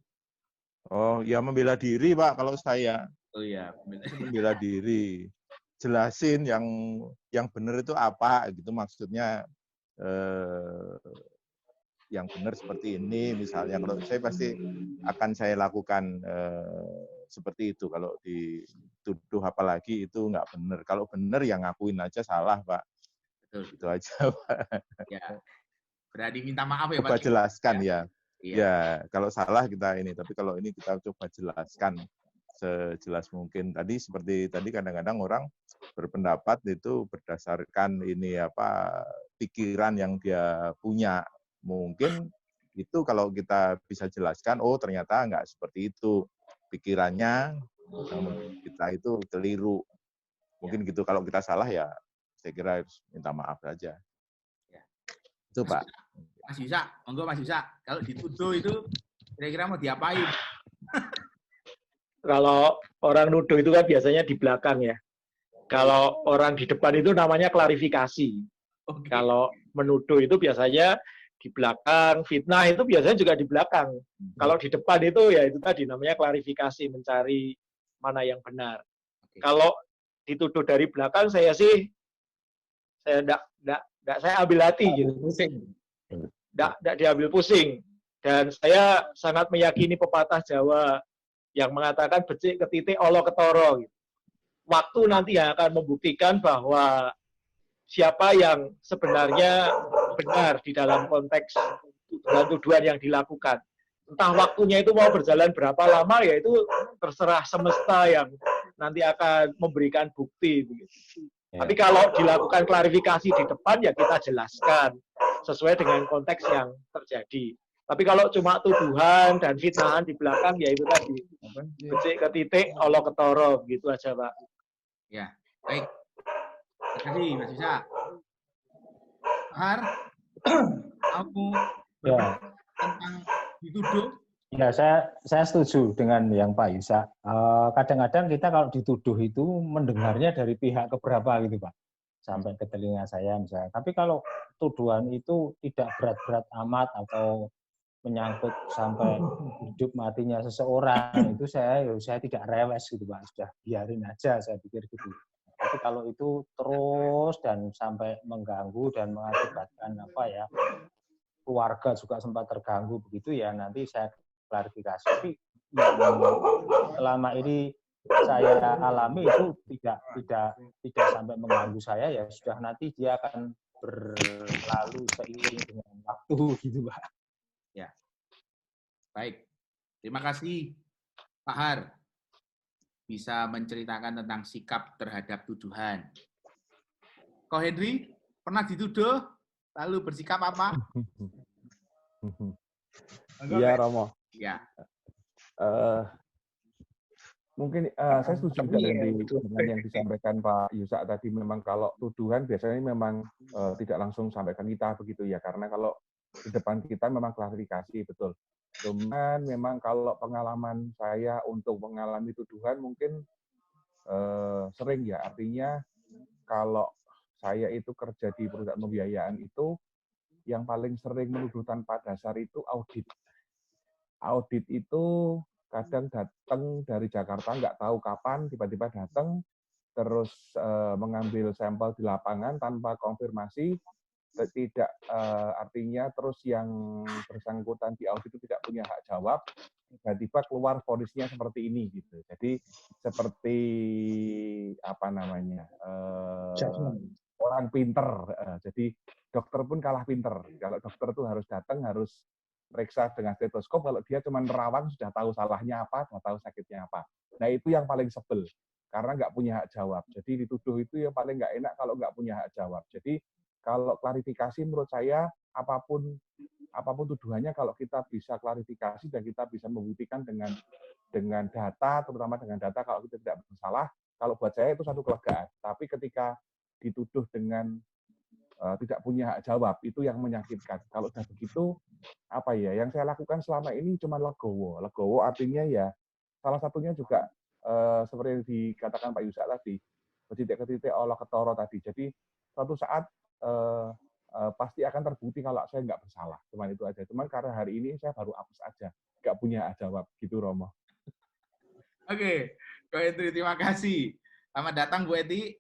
Oh, ya membela diri, Pak, kalau saya. Oh iya, Membela diri. Jelasin yang benar itu apa, gitu maksudnya. Yang benar seperti ini, misalnya. Kalau saya pasti akan saya lakukan seperti itu. Kalau dituduh apalagi itu nggak benar. Kalau benar ya ngakuin aja salah, Pak. Betul. Itu aja, Pak. Ya. Berani minta maaf ya, Coba Pak. jelaskan ya. Iya. Ya, kalau salah kita ini. Tapi kalau ini kita coba jelaskan sejelas mungkin. Tadi seperti tadi kadang-kadang orang berpendapat itu berdasarkan ini pikiran yang dia punya. Mungkin itu kalau kita bisa jelaskan, oh ternyata nggak seperti itu pikirannya, kita itu keliru. Mungkin gitu. Kalau kita salah ya saya kira harus minta maaf saja. Ya. Itu Pak. Mas Yusa, monggo Mas Yusa. Kalau dituduh itu kira-kira mau diapain? Kalau orang nuduh itu kan biasanya di belakang ya. Kalau orang di depan itu namanya klarifikasi. Okay. Kalau menuduh itu biasanya di belakang, fitnah itu biasanya juga di belakang. Kalau di depan itu ya itu tadi namanya klarifikasi, mencari mana yang benar. Okay. Kalau dituduh dari belakang saya ambil hati gitu, pusing. Enggak diambil pusing. Dan saya sangat meyakini pepatah Jawa yang mengatakan becik ke titik olo ketoro gitu. Waktu nanti yang akan membuktikan bahwa siapa yang sebenarnya benar di dalam konteks tuduhan-tuduhan yang dilakukan. Entah waktunya itu mau berjalan berapa lama, ya itu terserah semesta yang nanti akan memberikan bukti. Ya. Tapi kalau dilakukan klarifikasi di depan, ya kita jelaskan sesuai dengan konteks yang terjadi. Tapi kalau cuma tuduhan dan fitnahan di belakang, ya itu tadi. Becik ke titik, olo ketoro. Gitu aja, Pak. Ya, baik. Terima kasih, Mas Yusa. Har, aku tentang dituduh. Ya, saya setuju dengan yang Pak Yusa. Kadang-kadang kita kalau dituduh itu mendengarnya dari pihak keberapa gitu, Pak. Sampai ke telinga saya misalnya. Tapi kalau tuduhan itu tidak berat-berat amat atau menyangkut sampai hidup matinya seseorang, itu saya tidak rewes gitu, Pak. Sudah biarin aja, saya pikir gitu. Tapi kalau itu terus dan sampai mengganggu dan mengakibatkan keluarga juga sempat terganggu begitu, ya nanti saya klarifikasi. Tapi selama ini saya alami itu tidak sampai mengganggu saya, ya sudah, nanti dia akan berlalu seiring dengan waktu gitu, Pak. Ya. Baik. Terima kasih Pak Har bisa menceritakan tentang sikap terhadap tuduhan. Ko Henry, pernah dituduh lalu bersikap apa? Iya, Romo. Ya. Mungkin saya setuju dengan yang disampaikan Pak Yusa tadi. Memang kalau tuduhan biasanya memang tidak langsung sampaikan kita begitu ya, karena kalau di depan kita memang klarifikasi, betul. Cuman memang kalau pengalaman saya untuk mengalami tuduhan mungkin sering ya, artinya kalau saya itu kerja di perusahaan pembiayaan itu, yang paling sering menuduh tanpa dasar itu audit. Audit itu kadang datang dari Jakarta, nggak tahu kapan, tiba-tiba datang, terus mengambil sampel di lapangan tanpa konfirmasi, tidak artinya terus yang bersangkutan di audit itu tidak punya hak jawab, tiba-tiba keluar vonisnya seperti ini gitu. Jadi seperti apa namanya orang pinter. Jadi dokter pun kalah pinter. Kalau dokter tuh harus datang, harus periksa dengan stetoskop. Kalau dia cuma nerawang sudah tahu salahnya apa, sudah tahu sakitnya apa. Nah itu yang paling sebel karena nggak punya hak jawab. Jadi dituduh itu yang paling nggak enak kalau nggak punya hak jawab. Jadi kalau klarifikasi menurut saya apapun tuduhannya kalau kita bisa klarifikasi dan kita bisa membuktikan dengan data, terutama dengan data kalau kita tidak bersalah, kalau buat saya itu satu kelegaan. Tapi ketika dituduh dengan tidak punya hak jawab, itu yang menyakitkan. Kalau sudah begitu, apa ya? Yang saya lakukan selama ini cuma legowo. Legowo artinya ya salah satunya juga seperti yang dikatakan Pak Yusak tadi, titik ke titik olah ketoro tadi. Jadi suatu saat pasti akan terbukti kalau saya nggak bersalah. Cuman itu aja. Cuman karena hari ini saya baru apes aja, nggak punya hak jawab. Gitu, Romo. Oke, Bu Eti, terima kasih. Selamat datang, Bu Eti.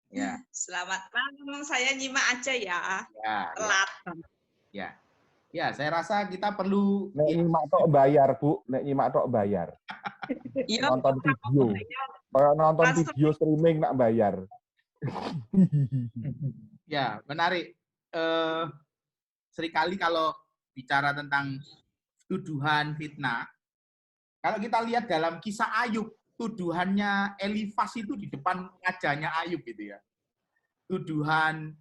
Ya. Selamat malam, saya nyimak aja ya. Telat. Ya, saya rasa kita perlu Nek nyimak tok bayar, Bu. Nek nyimak tok bayar. Nonton video. Kalau nonton video streaming nak bayar. Ya, menarik. Seringkali kalau bicara tentang tuduhan fitnah, kalau kita lihat dalam kisah Ayub, tuduhannya Elifas itu di depan ngajanya Ayub gitu ya. Tuduhan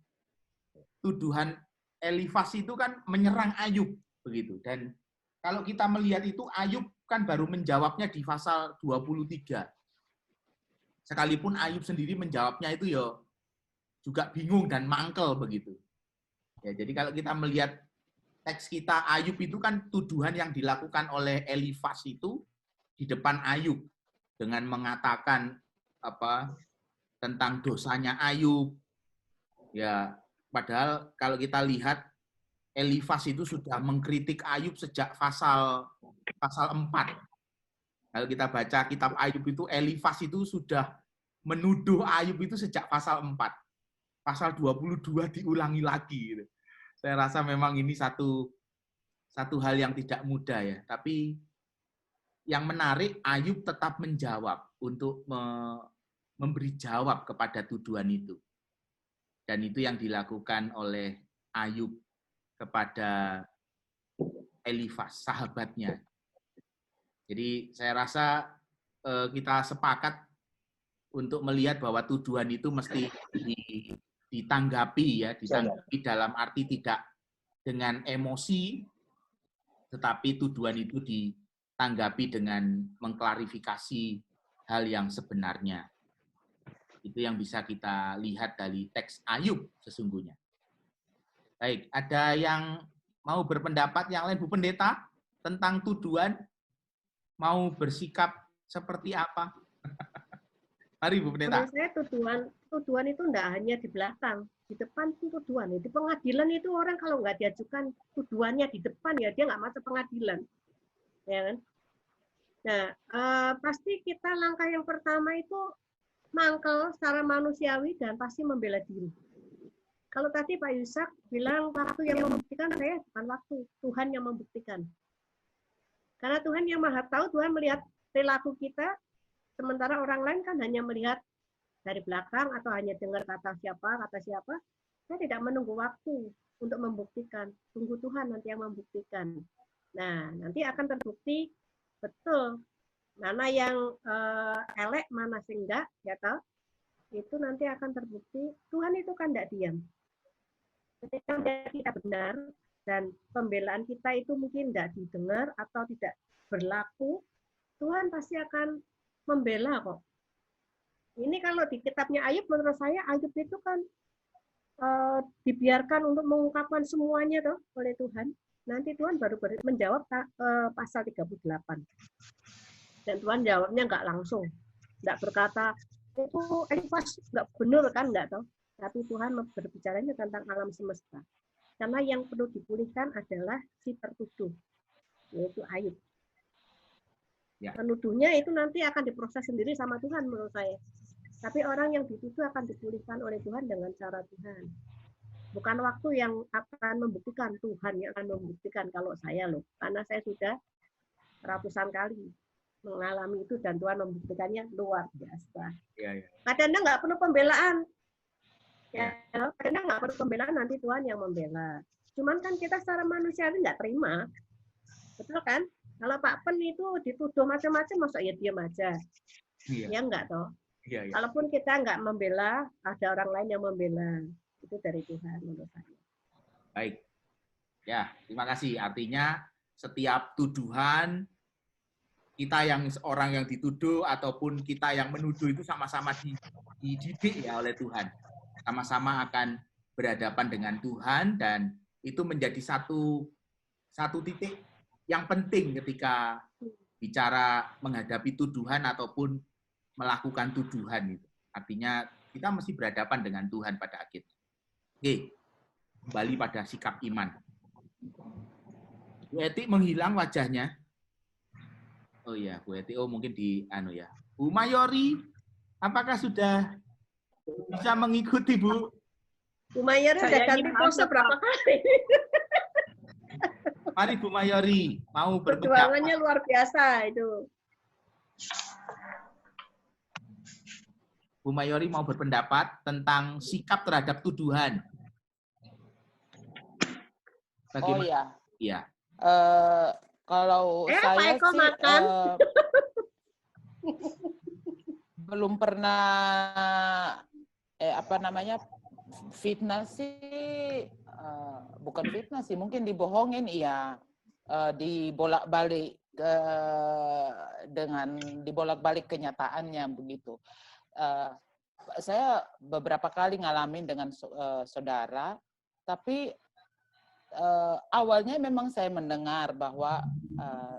Elifas itu kan menyerang Ayub begitu. Dan kalau kita melihat itu Ayub kan baru menjawabnya di pasal 23. Sekalipun Ayub sendiri menjawabnya itu ya juga bingung dan mangkel begitu. Ya, jadi kalau kita melihat teks kita Ayub itu kan tuduhan yang dilakukan oleh Elifas itu di depan Ayub dengan mengatakan apa tentang dosanya Ayub. Ya, padahal kalau kita lihat Elifas itu sudah mengkritik Ayub sejak pasal 4. Kalau kita baca kitab Ayub itu Elifas itu sudah menuduh Ayub itu sejak pasal 4. Pasal 22 diulangi lagi gitu. Saya rasa memang ini satu hal yang tidak mudah ya, tapi yang menarik Ayub tetap menjawab untuk memberi jawab kepada tuduhan itu. Dan itu yang dilakukan oleh Ayub kepada Elifas, sahabatnya. Jadi saya rasa kita sepakat untuk melihat bahwa tuduhan itu mesti ditanggapi dalam arti tidak dengan emosi, tetapi tuduhan itu ditanggapi dengan mengklarifikasi hal yang sebenarnya. Itu yang bisa kita lihat dari teks Ayub sesungguhnya. Baik, ada yang mau berpendapat yang lain, Bu Pendeta, tentang tuduhan? Mau bersikap seperti apa? Mari Bu Pendeta. Menurut saya tuduhan itu enggak hanya di belakang, di depan itu tuduhan. Di pengadilan itu orang kalau nggak diajukan tuduhannya di depan ya dia nggak masuk pengadilan, ya kan? Nah, pasti kita langkah yang pertama itu mangkel secara manusiawi dan pasti membela diri. Kalau tadi Pak Yusak bilang waktu yang membuktikan, saya bukan waktu, Tuhan yang membuktikan. Karena Tuhan yang Maha Tahu, Tuhan melihat perilaku kita, sementara orang lain kan hanya melihat dari belakang atau hanya dengar kata siapa. Saya tidak menunggu waktu untuk membuktikan. Tunggu Tuhan nanti yang membuktikan. Nah, nanti akan terbukti betul mana yang elek, mana sing enggak, ya toh? Itu nanti akan terbukti. Tuhan itu kan tidak diam. Ketika kita benar dan pembelaan kita itu mungkin tidak didengar atau tidak berlaku, Tuhan pasti akan membela kok. Ini kalau di kitabnya Ayub, menurut saya Ayub itu kan dibiarkan untuk mengungkapkan semuanya toh oleh Tuhan, nanti Tuhan baru menjawab pasal 38. Dan Tuhan jawabnya nggak langsung, nggak berkata itu pas nggak benar kan, nggak toh. Tapi Tuhan berbicaranya tentang alam semesta. Karena yang perlu dipulihkan adalah si tertuduh, yaitu Ayub. Ya. Penuduhnya itu nanti akan diproses sendiri sama Tuhan menurut saya. Tapi orang yang dituduh akan dipulihkan oleh Tuhan dengan cara Tuhan. Bukan waktu yang akan membuktikan, Tuhan yang akan membuktikan kalau saya loh. Karena saya sudah ratusan kali mengalami itu dan Tuhan membuktikannya luar biasa. Ya. Kadang-kadang nggak perlu pembelaan. Ya, kadang nggak perlu pembelaan, nanti Tuhan yang membela. Cuman kan kita secara manusia nggak terima. Betul kan? Kalau Pak Pen itu dituduh macam-macam, masa ya diam aja. Iya. Ya enggak toh? Iya, iya. Kalaupun kita nggak membela, ada orang lain yang membela. Itu dari Tuhan menurut saya. Baik. Ya, terima kasih. Artinya setiap tuduhan, kita yang orang yang dituduh ataupun kita yang menuduh itu sama-sama dididik ya oleh Tuhan. Sama-sama akan berhadapan dengan Tuhan dan itu menjadi satu titik yang penting ketika bicara menghadapi tuduhan ataupun melakukan tuduhan itu. Artinya kita mesti berhadapan dengan Tuhan pada akhirnya. Oke, kembali pada sikap iman. Bu Eti menghilang wajahnya. Oh ya, Bu Eti, mungkin di ya. Bu Mayori, apakah sudah bisa mengikuti, Bu? Bu Mayori sudah ganti pose berapa kali? Mari Bu Mayori, mau berpendapat. Perjuangannya luar biasa itu. Bu Mayori mau berpendapat tentang sikap terhadap tuduhan. Bagaimana? Oh iya. Iya. Kalau saya Pak Eko sih makan. Belum pernah fitnah sih, bukan fitnah sih, mungkin dibohongin iya, dibolak-balik dengan dibolak-balik kenyataannya begitu. Saya beberapa kali ngalamin dengan saudara, tapi awalnya memang saya mendengar bahwa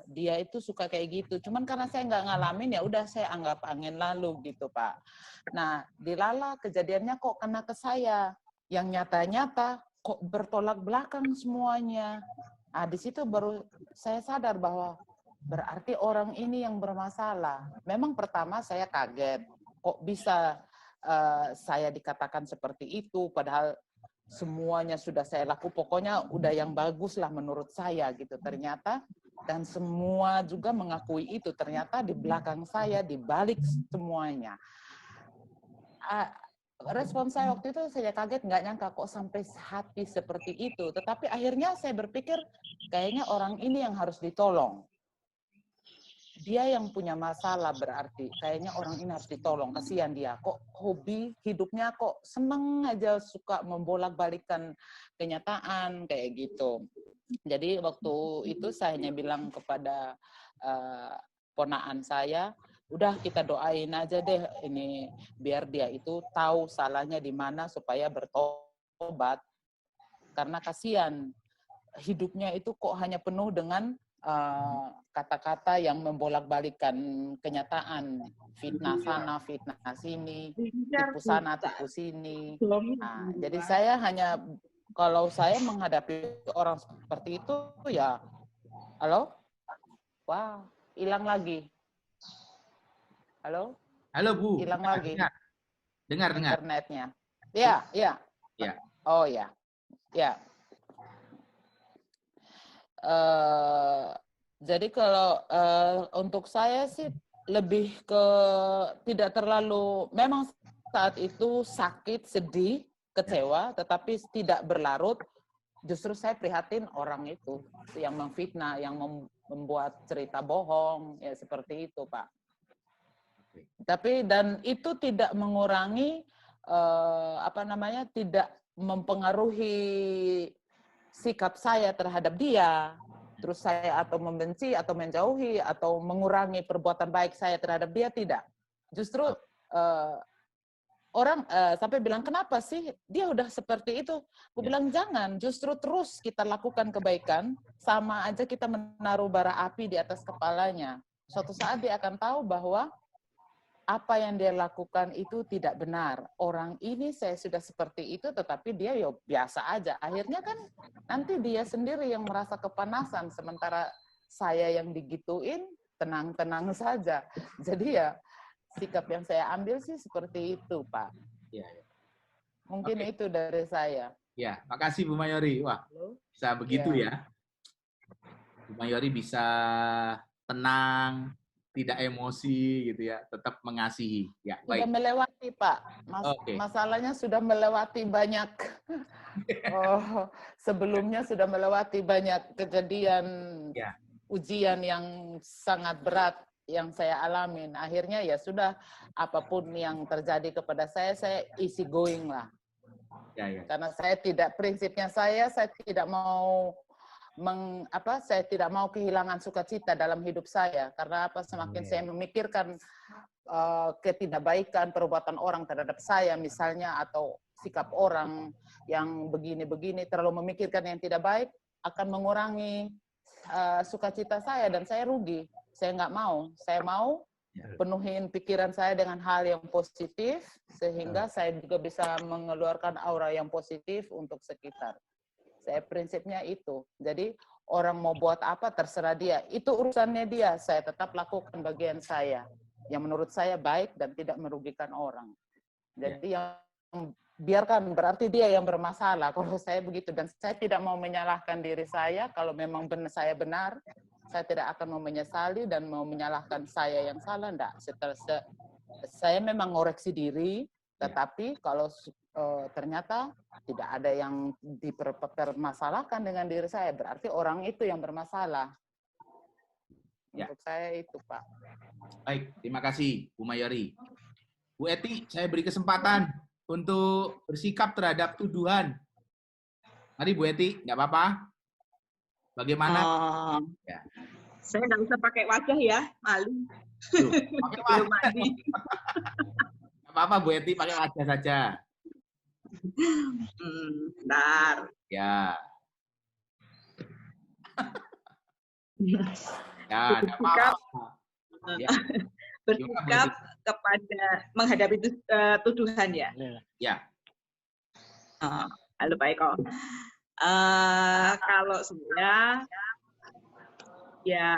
dia itu suka kayak gitu. Cuman karena saya nggak ngalamin, ya udah saya anggap angin lalu gitu, Pak. Nah, dilala kejadiannya kok kena ke saya. Yang nyata-nyata kok bertolak belakang semuanya. Nah, di situ baru saya sadar bahwa berarti orang ini yang bermasalah. Memang pertama saya kaget. Kok bisa saya dikatakan seperti itu, padahal semuanya sudah saya lakukan, pokoknya udah yang bagus lah menurut saya gitu. Ternyata, dan semua juga mengakui itu, ternyata di belakang saya, di balik semuanya. Respon saya waktu itu saya kaget, nggak nyangka kok sampai hati seperti itu. Tetapi akhirnya saya berpikir, kayaknya orang ini yang harus ditolong. Dia yang punya masalah berarti, kayaknya orang ini harus ditolong, kasihan dia. Kok hobi hidupnya kok seneng aja suka membolak-balikan kenyataan kayak gitu. Jadi waktu itu saya hanya bilang kepada ponaan saya, udah kita doain aja deh ini biar dia itu tahu salahnya di mana supaya bertobat. Karena kasihan hidupnya itu kok hanya penuh dengan kata-kata yang membolak-balikan kenyataan, fitnah sana, fitnah sini, tipu sana, tipu sini. Nah, jadi saya hanya, kalau saya menghadapi orang seperti itu, ya, halo? Wah, hilang lagi. Halo? Halo, Bu. Hilang lagi. Dengar. Internetnya. Ya. Oh, ya. Ya. Jadi kalau untuk saya sih lebih ke tidak terlalu, memang saat itu sakit, sedih, kecewa, tetapi tidak berlarut. Justru saya prihatin orang itu yang memfitnah, yang membuat cerita bohong, ya seperti itu, Pak. Tapi dan itu tidak mengurangi tidak mempengaruhi sikap saya terhadap dia, terus saya atau membenci atau menjauhi atau mengurangi perbuatan baik saya terhadap dia, tidak. Justru orang sampai bilang, kenapa sih dia udah seperti itu? Aku bilang, jangan, justru terus kita lakukan kebaikan, sama aja kita menaruh bara api di atas kepalanya. Suatu saat dia akan tahu bahwa apa yang dia lakukan itu tidak benar. Orang ini saya sudah seperti itu, tetapi dia ya biasa aja. Akhirnya kan nanti dia sendiri yang merasa kepanasan, sementara saya yang digituin tenang-tenang saja. Jadi ya sikap yang saya ambil sih seperti itu, Pak. Ya. Mungkin itu dari saya. Ya, makasih Bu Mayori. Wah, bisa begitu ya. Bu Mayori bisa tenang, tidak emosi gitu ya, tetap mengasihi. Ya, baik. Sudah melewati, Pak. Masalahnya sudah melewati banyak. Sebelumnya sudah melewati banyak kejadian, ujian yang sangat berat yang saya alamin. Akhirnya ya sudah, apapun yang terjadi kepada saya easy going lah. Karena saya tidak, prinsipnya saya tidak mau saya tidak mau kehilangan sukacita dalam hidup saya, karena semakin saya memikirkan ketidakbaikan perbuatan orang terhadap saya misalnya, atau sikap orang yang begini-begini, terlalu memikirkan yang tidak baik, akan mengurangi sukacita saya dan saya rugi. Saya nggak mau. Saya mau penuhin pikiran saya dengan hal yang positif, sehingga saya juga bisa mengeluarkan aura yang positif untuk sekitar. Saya prinsipnya itu. Jadi orang mau buat apa terserah dia. Itu urusannya dia. Saya tetap lakukan bagian saya yang menurut saya baik dan tidak merugikan orang. Jadi yang biarkan, berarti dia yang bermasalah kalau saya begitu, dan saya tidak mau menyalahkan diri saya. Kalau memang saya benar, saya tidak akan mau menyesali dan mau menyalahkan saya yang salah. Enggak. Saya memang ngoreksi diri, tetapi kalau ternyata tidak ada yang dipermasalahkan dengan diri saya, berarti orang itu yang bermasalah. Untuk saya itu, Pak. Baik, terima kasih Bu Mayori. Bu Eti, saya beri kesempatan untuk bersikap terhadap tuduhan. Mari Bu Eti, nggak apa-apa. Bagaimana? Saya nggak usah pakai wajah ya, malu. Pakai wajah. Nggak apa-apa Bu Eti, pakai wajah saja. Bentar. Ya. Ya, bersikap, bersikap kepada menghadapi tuduhan ya. Ya. Halo Pak Eko. Kalau saya, ya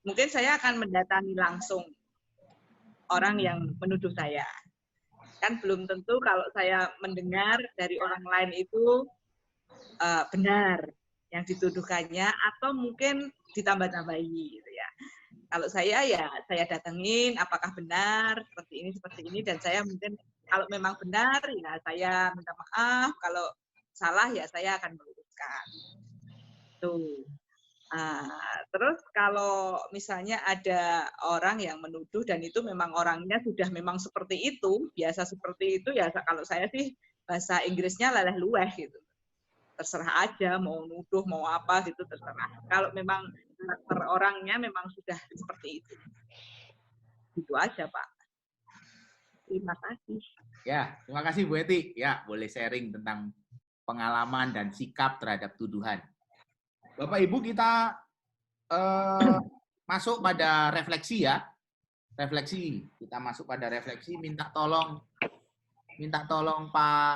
mungkin saya akan mendatangi langsung orang yang menuduh saya. Kan belum tentu kalau saya mendengar dari orang lain itu benar yang dituduhkannya, atau mungkin ditambah-tambahi gitu ya. Kalau saya ya saya datengin apakah benar seperti ini, dan saya mungkin kalau memang benar ya saya minta maaf, kalau salah ya saya akan meluruskan. Tuh. Terus kalau misalnya ada orang yang menuduh dan itu memang orangnya sudah memang seperti itu, biasa seperti itu, ya kalau saya sih bahasa Inggrisnya leleh luweh gitu. Terserah aja mau nuduh mau apa gitu, terserah. Kalau memang karakter orangnya memang sudah seperti itu. Itu aja, Pak. Terima kasih. Ya, terima kasih Bu Eti. Ya, boleh sharing tentang pengalaman dan sikap terhadap tuduhan. Bapak Ibu, kita masuk pada refleksi ya. Refleksi. Kita masuk pada refleksi. Minta tolong Pak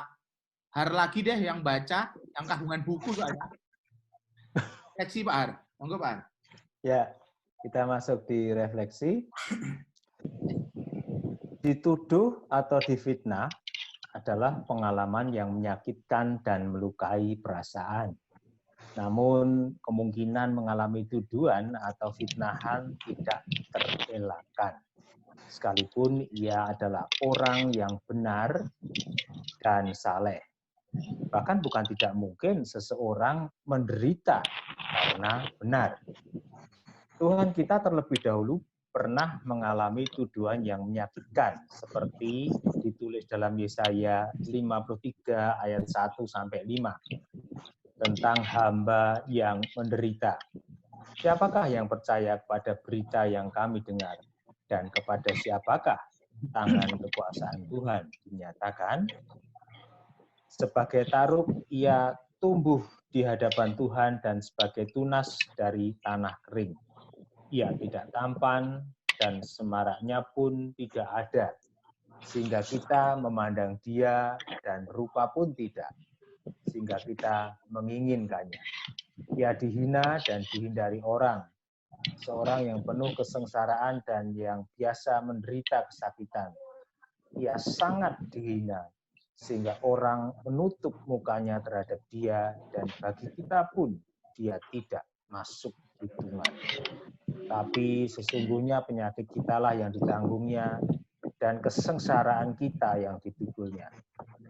Har lagi deh yang baca, yang kandungan buku soalnya. Refleksi Pak Har. Monggo Pak Har. Ya, kita masuk di refleksi. Dituduh atau difitnah adalah pengalaman yang menyakitkan dan melukai perasaan. Namun kemungkinan mengalami tuduhan atau fitnahan tidak terelakkan. Sekalipun ia adalah orang yang benar dan saleh. Bahkan bukan tidak mungkin seseorang menderita karena benar. Tuhan kita terlebih dahulu pernah mengalami tuduhan yang menyakitkan, seperti ditulis dalam Yesaya 53 ayat 1-5. Tentang hamba yang menderita. Siapakah yang percaya kepada berita yang kami dengar? Dan kepada siapakah tangan kekuasaan Tuhan dinyatakan. Sebagai taruk, ia tumbuh di hadapan Tuhan dan sebagai tunas dari tanah kering. Ia tidak tampan dan semaraknya pun tidak ada, sehingga kita memandang dia dan rupa pun tidak, sehingga kita menginginkannya. Ia dihina dan dihindari orang, seorang yang penuh kesengsaraan dan yang biasa menderita kesakitan. Ia sangat dihina, sehingga orang menutup mukanya terhadap dia, dan bagi kita pun dia tidak masuk hitungan. Tapi sesungguhnya penyakit kitalah yang ditanggungnya, dan kesengsaraan kita yang dipikulnya.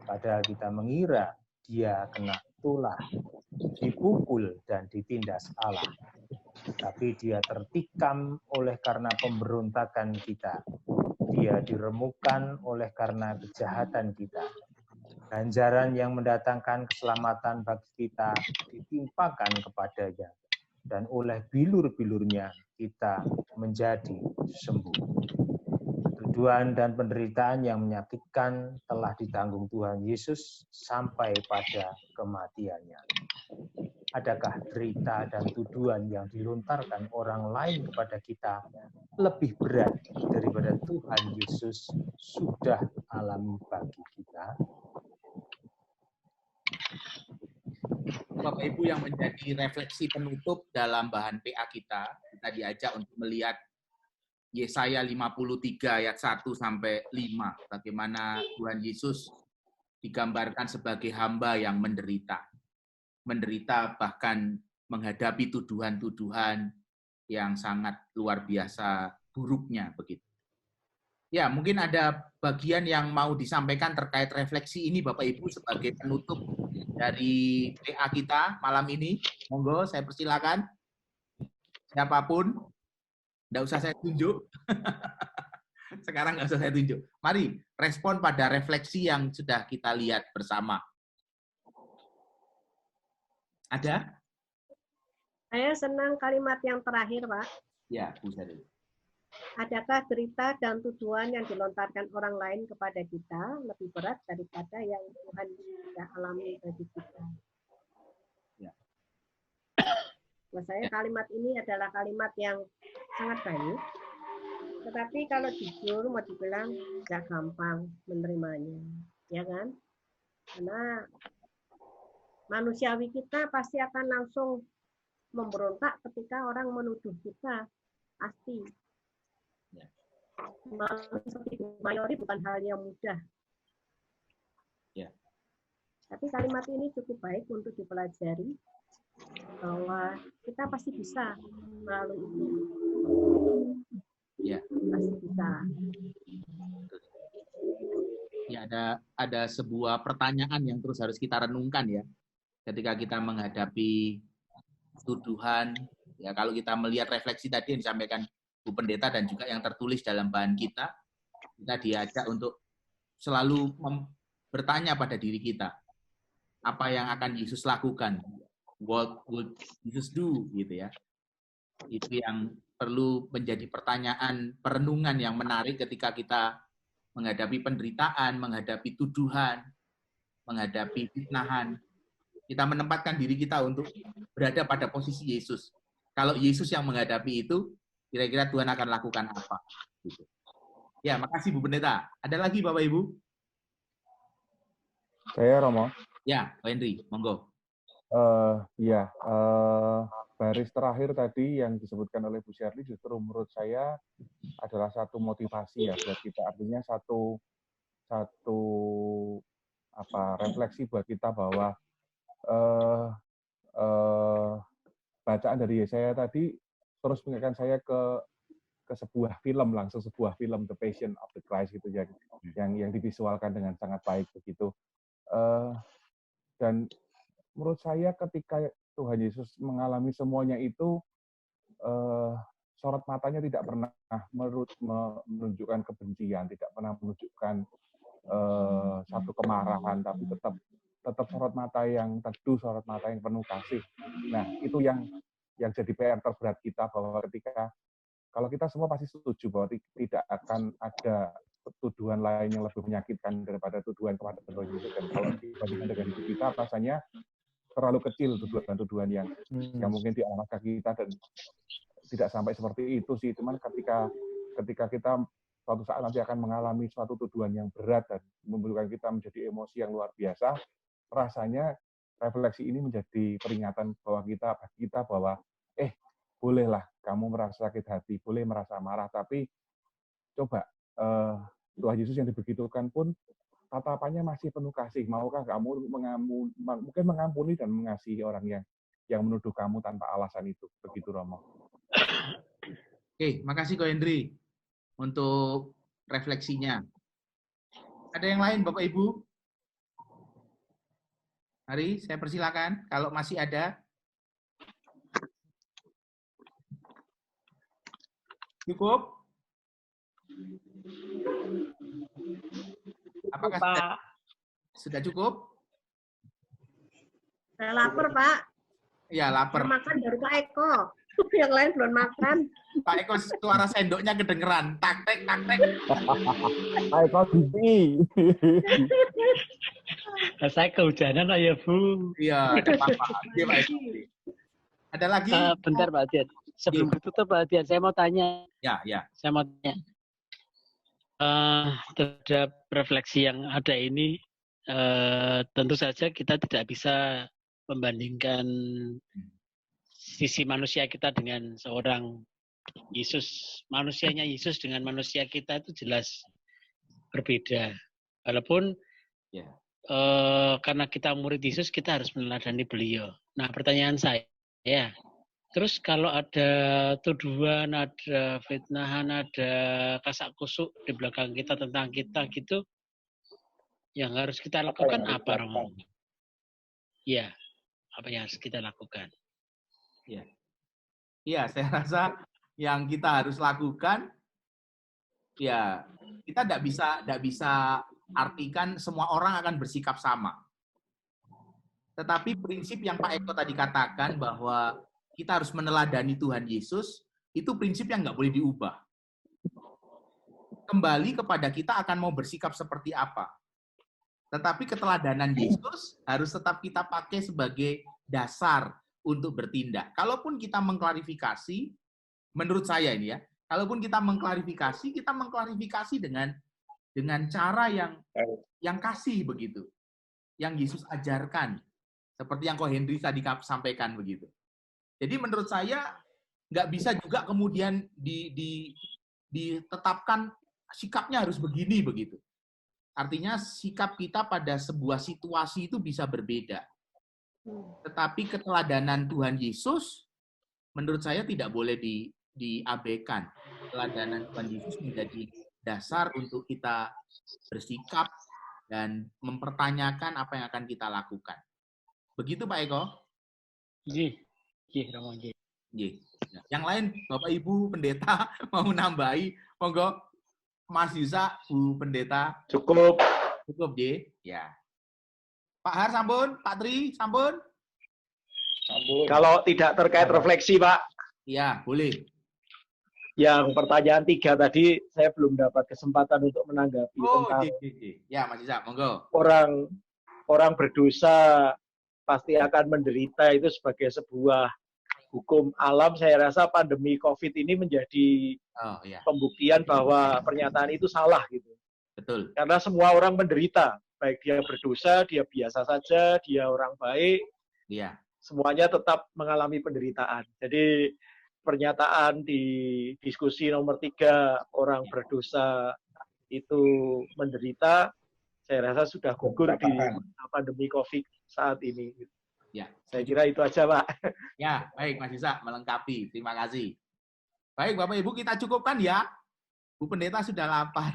Padahal kita mengira dia kena tulah, dipukul dan ditindas Allah. Tapi dia tertikam oleh karena pemberontakan kita. Dia diremukkan oleh karena kejahatan kita. Ganjaran yang mendatangkan keselamatan bagi kita ditimpakan kepadanya, dan oleh bilur-bilurnya kita menjadi sembuh. Tuduhan dan penderitaan yang menyakitkan telah ditanggung Tuhan Yesus sampai pada kematiannya. Adakah derita dan tuduhan yang dilontarkan orang lain kepada kita lebih berat daripada Tuhan Yesus sudah alami bagi kita? Bapak Ibu, yang menjadi refleksi penutup dalam bahan PA kita diajak untuk melihat Yesaya 53 ayat 1 sampai 5, bagaimana Tuhan Yesus digambarkan sebagai hamba yang menderita. Menderita bahkan menghadapi tuduhan-tuduhan yang sangat luar biasa buruknya begitu. Ya, mungkin ada bagian yang mau disampaikan terkait refleksi ini Bapak Ibu sebagai penutup dari PA kita malam ini. Monggo, saya persilakan. Siapapun, enggak usah saya tunjuk. Sekarang enggak usah saya tunjuk. Mari respon pada refleksi yang sudah kita lihat bersama. Ada? Saya senang kalimat yang terakhir, Pak. Ya, Bu Sari. Adakah derita dan tuduhan yang dilontarkan orang lain kepada kita lebih berat daripada yang Tuhan sudah alami bagi kita? Ya. Buat saya kalimat ini adalah kalimat yang sangat baik. Tetapi kalau jujur mau dibilang nggak gampang menerimanya, ya kan? Karena manusiawi kita pasti akan langsung memberontak ketika orang menuduh kita, pasti. Mayori bukan hal yang mudah. Ya. Tapi kalimat ini cukup baik untuk dipelajari, bahwa kita pasti bisa melalui itu. Ya. Pasti bisa. Ya, ada sebuah pertanyaan yang terus harus kita renungkan ya. Ketika kita menghadapi tuduhan, ya kalau kita melihat refleksi tadi yang disampaikan Bu Pendeta dan juga yang tertulis dalam bahan kita diajak untuk selalu bertanya pada diri kita, apa yang akan Yesus lakukan? What would Jesus do? Gitu ya. Itu yang perlu menjadi pertanyaan perenungan yang menarik ketika kita menghadapi penderitaan, menghadapi tuduhan, menghadapi fitnahan. Kita menempatkan diri kita untuk berada pada posisi Yesus. Kalau Yesus yang menghadapi itu, kira-kira Tuhan akan lakukan apa? Gitu. Ya, makasih Bu Pendeta. Ada lagi Bapak Ibu? Saya Romo. Ya, Pak Henry, monggo. Baris terakhir tadi yang disebutkan oleh Bu Shirley justru menurut saya adalah satu motivasi ya buat kita. Artinya satu refleksi buat kita bahwa bacaan dari Yesaya tadi terus mengingatkan saya ke sebuah film, langsung sebuah film The Passion of the Christ gitu ya, yang divisualkan dengan sangat baik begitu. Dan menurut saya ketika Tuhan Yesus mengalami semuanya itu, sorot matanya tidak pernah menunjukkan kebencian, tidak pernah menunjukkan satu kemarahan, tapi tetap sorot mata yang teduh, sorot mata yang penuh kasih. Nah, itu yang jadi PR terberat kita, bahwa ketika kalau kita semua pasti setuju bahwa tidak akan ada tuduhan lain yang lebih menyakitkan daripada tuduhan kepada Tuhan Yesus. Dan kalau dibandingkan dengan hidup kita, rasanya terlalu kecil tuduhan-tuduhan yang mungkin diarahkan kita, dan tidak sampai seperti itu sih. Cuman ketika kita suatu saat nanti akan mengalami suatu tuduhan yang berat dan membutuhkan kita menjadi emosi yang luar biasa, rasanya refleksi ini menjadi peringatan bagi kita bahwa bolehlah kamu merasa sakit hati, boleh merasa marah, tapi coba Tuhan Yesus yang dibegitukan pun tatapannya masih penuh kasih. Maukah kamu mungkin mengampuni dan mengasihi orang yang menuduh kamu tanpa alasan itu? Begitu, Romo. Oke, makasih Ko Hendri untuk refleksinya. Ada yang lain Bapak Ibu? Mari saya persilakan kalau masih ada. Cukup? Apakah sudah cukup? Saya lapar, Pak. Iya, lapar. Makan baru Pak Eko. Yang lain belum makan. Pak Eko suara sendoknya kedengeran. Tak-tek, tak-tek. Pak Eko gini. Saya kehujanan lah ya, Bu. Iya, ada apa-apa. Iya, Pak Eko. Ada lagi? Bentar, Pak Dian. Sebelum ditutup, Pak Dian, saya mau tanya. Ya. Saya mau tanya. Terhadap refleksi yang ada ini, tentu saja kita tidak bisa membandingkan sisi manusia kita dengan seorang Yesus. Manusianya Yesus dengan manusia kita itu jelas berbeda. Walaupun karena kita murid Yesus, kita harus meneladani beliau. Nah, pertanyaan saya, terus kalau ada tuduhan, ada fitnahan, ada kasak kusuk di belakang kita tentang kita gitu, yang harus kita lakukan apa, Romo? Ya, apa yang harus kita lakukan? Iya, saya rasa yang kita harus lakukan, ya kita tidak bisa artikan semua orang akan bersikap sama. Tetapi prinsip yang Pak Eko tadi katakan bahwa kita harus meneladani Tuhan Yesus, itu prinsip yang nggak boleh diubah. Kembali kepada kita akan mau bersikap seperti apa. Tetapi keteladanan Yesus harus tetap kita pakai sebagai dasar untuk bertindak. Kalaupun kita mengklarifikasi, menurut saya ini ya, kalaupun kita mengklarifikasi dengan cara yang kasih begitu, yang Yesus ajarkan, seperti yang Ko Hendri tadi sampaikan begitu. Jadi menurut saya nggak bisa juga kemudian ditetapkan sikapnya harus begini begitu. Artinya sikap kita pada sebuah situasi itu bisa berbeda. Tetapi keteladanan Tuhan Yesus menurut saya tidak boleh diabaikan. Keteladanan Tuhan Yesus menjadi dasar untuk kita bersikap dan mempertanyakan apa yang akan kita lakukan. Begitu Pak Eko? Romo. Yang lain, Bapak Ibu Pendeta mau nambahi, monggo. Mas Yusa, Bu Pendeta. Cukup. Cukup, J. Ya. Pak Har, sampun. Pak Tri, sampun. Kalau tidak terkait refleksi, Pak. Iya, boleh. Yang pertanyaan 3 tadi, saya belum dapat kesempatan untuk menanggapi tentang ya, Mas Yusa, monggo. Orang berdosa pasti akan menderita, itu sebagai sebuah hukum alam. Saya rasa pandemi COVID ini menjadi pembuktian bahwa pernyataan itu salah gitu. Betul. Karena semua orang menderita, baik dia berdosa, dia biasa saja, dia orang baik, semuanya tetap mengalami penderitaan. Jadi pernyataan di diskusi nomor 3, orang berdosa itu menderita, saya rasa sudah gugur di pandemi COVID saat ini. Ya, saya kira itu aja, Pak. Ya, baik Mas Yusa, melengkapi. Terima kasih. Baik, Bapak Ibu, kita cukupkan ya. Bu Pendeta sudah lapar.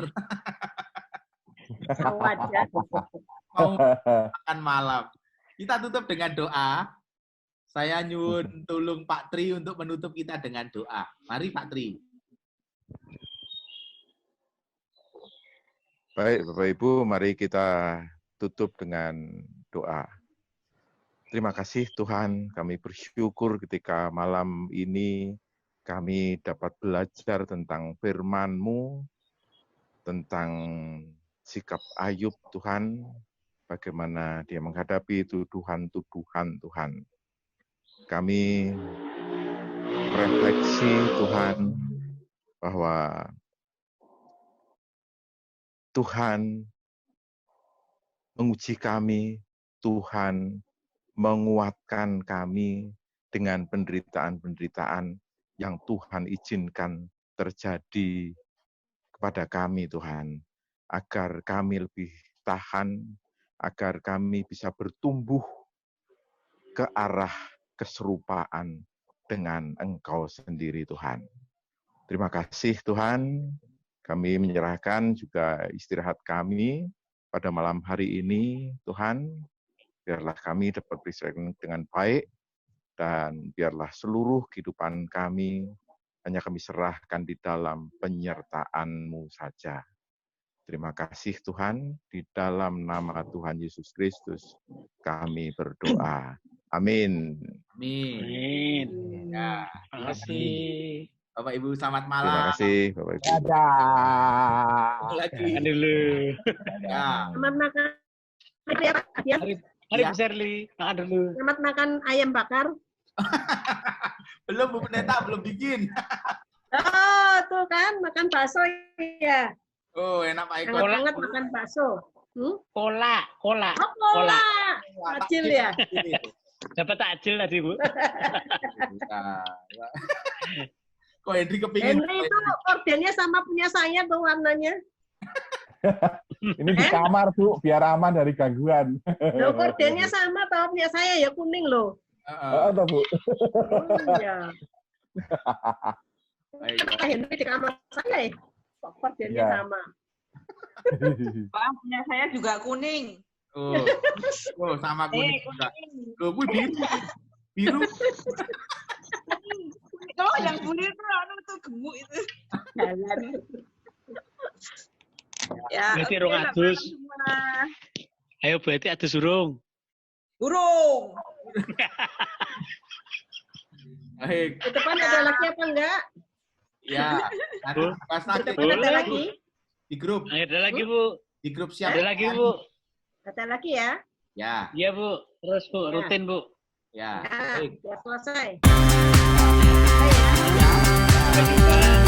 Mau makan malam. Kita tutup dengan doa. Saya nyuwun tulung Pak Tri untuk menutup kita dengan doa. Mari Pak Tri. Baik, Bapak Ibu, mari kita tutup dengan doa. Terima kasih Tuhan, kami bersyukur ketika malam ini kami dapat belajar tentang firman-Mu, tentang sikap Ayub Tuhan, bagaimana dia menghadapi tuduhan-tuduhan Tuhan. Kami refleksi Tuhan bahwa Tuhan menguji kami, Tuhan menguatkan kami dengan penderitaan-penderitaan yang Tuhan izinkan terjadi kepada kami, Tuhan, agar kami lebih tahan, agar kami bisa bertumbuh ke arah keserupaan dengan Engkau sendiri, Tuhan. Terima kasih, Tuhan. Kami menyerahkan juga istirahat kami pada malam hari ini, Tuhan. Biarlah kami dapat beristirahat dengan baik, dan biarlah seluruh kehidupan kami hanya kami serahkan di dalam penyertaan-Mu saja. Terima kasih Tuhan, di dalam nama Tuhan Yesus Kristus kami berdoa. Amin. Amin. Ya, Terima kasih. Bapak Ibu selamat malam. Terima kasih Bapak Ibu. Lagi. Makan dulu. Ya. Selamat makan. Mari Bu Sherly, makan dulu. Selamat makan ayam bakar. Belum Bu Pendeta, belum bikin. Oh, tuh kan makan bakso ya. Oh, enak Pak Eko. Hangat-hangat makan bakso. Kola. Oh, kola. Kecil ya. Dapat takjil tadi, Bu. Kok Henry kepingin? Henry itu ordennya sama punya saya tuh warnanya. Ini di kamar, Bu, biar aman dari gangguan. Loh, ordennya sama tau punya saya ya kuning loh. Atau Bu? Iya. Pak Henry di kamar saya ya. Kok ordennya sama. Pak, punya saya juga kuning. Oh, sama kuning juga. Loh, gue biru. Oh, yang kuning itu gemuk itu. Jalan. Ya, berarti rong adus. Ayo berarti adus urung. Burung. Baik. Di depan ada lagi apa enggak? Ya, nanti pas Di nanti depan ada lagi? di grup. Ada lagi, Bu. Di grup siap. Ada lagi, Bu. Ada lagi ya? Ya. Iya, Bu. Terus, Bu, rutin, Bu. Ya. Ya, Baik. ya selesai. Sampai jumpa.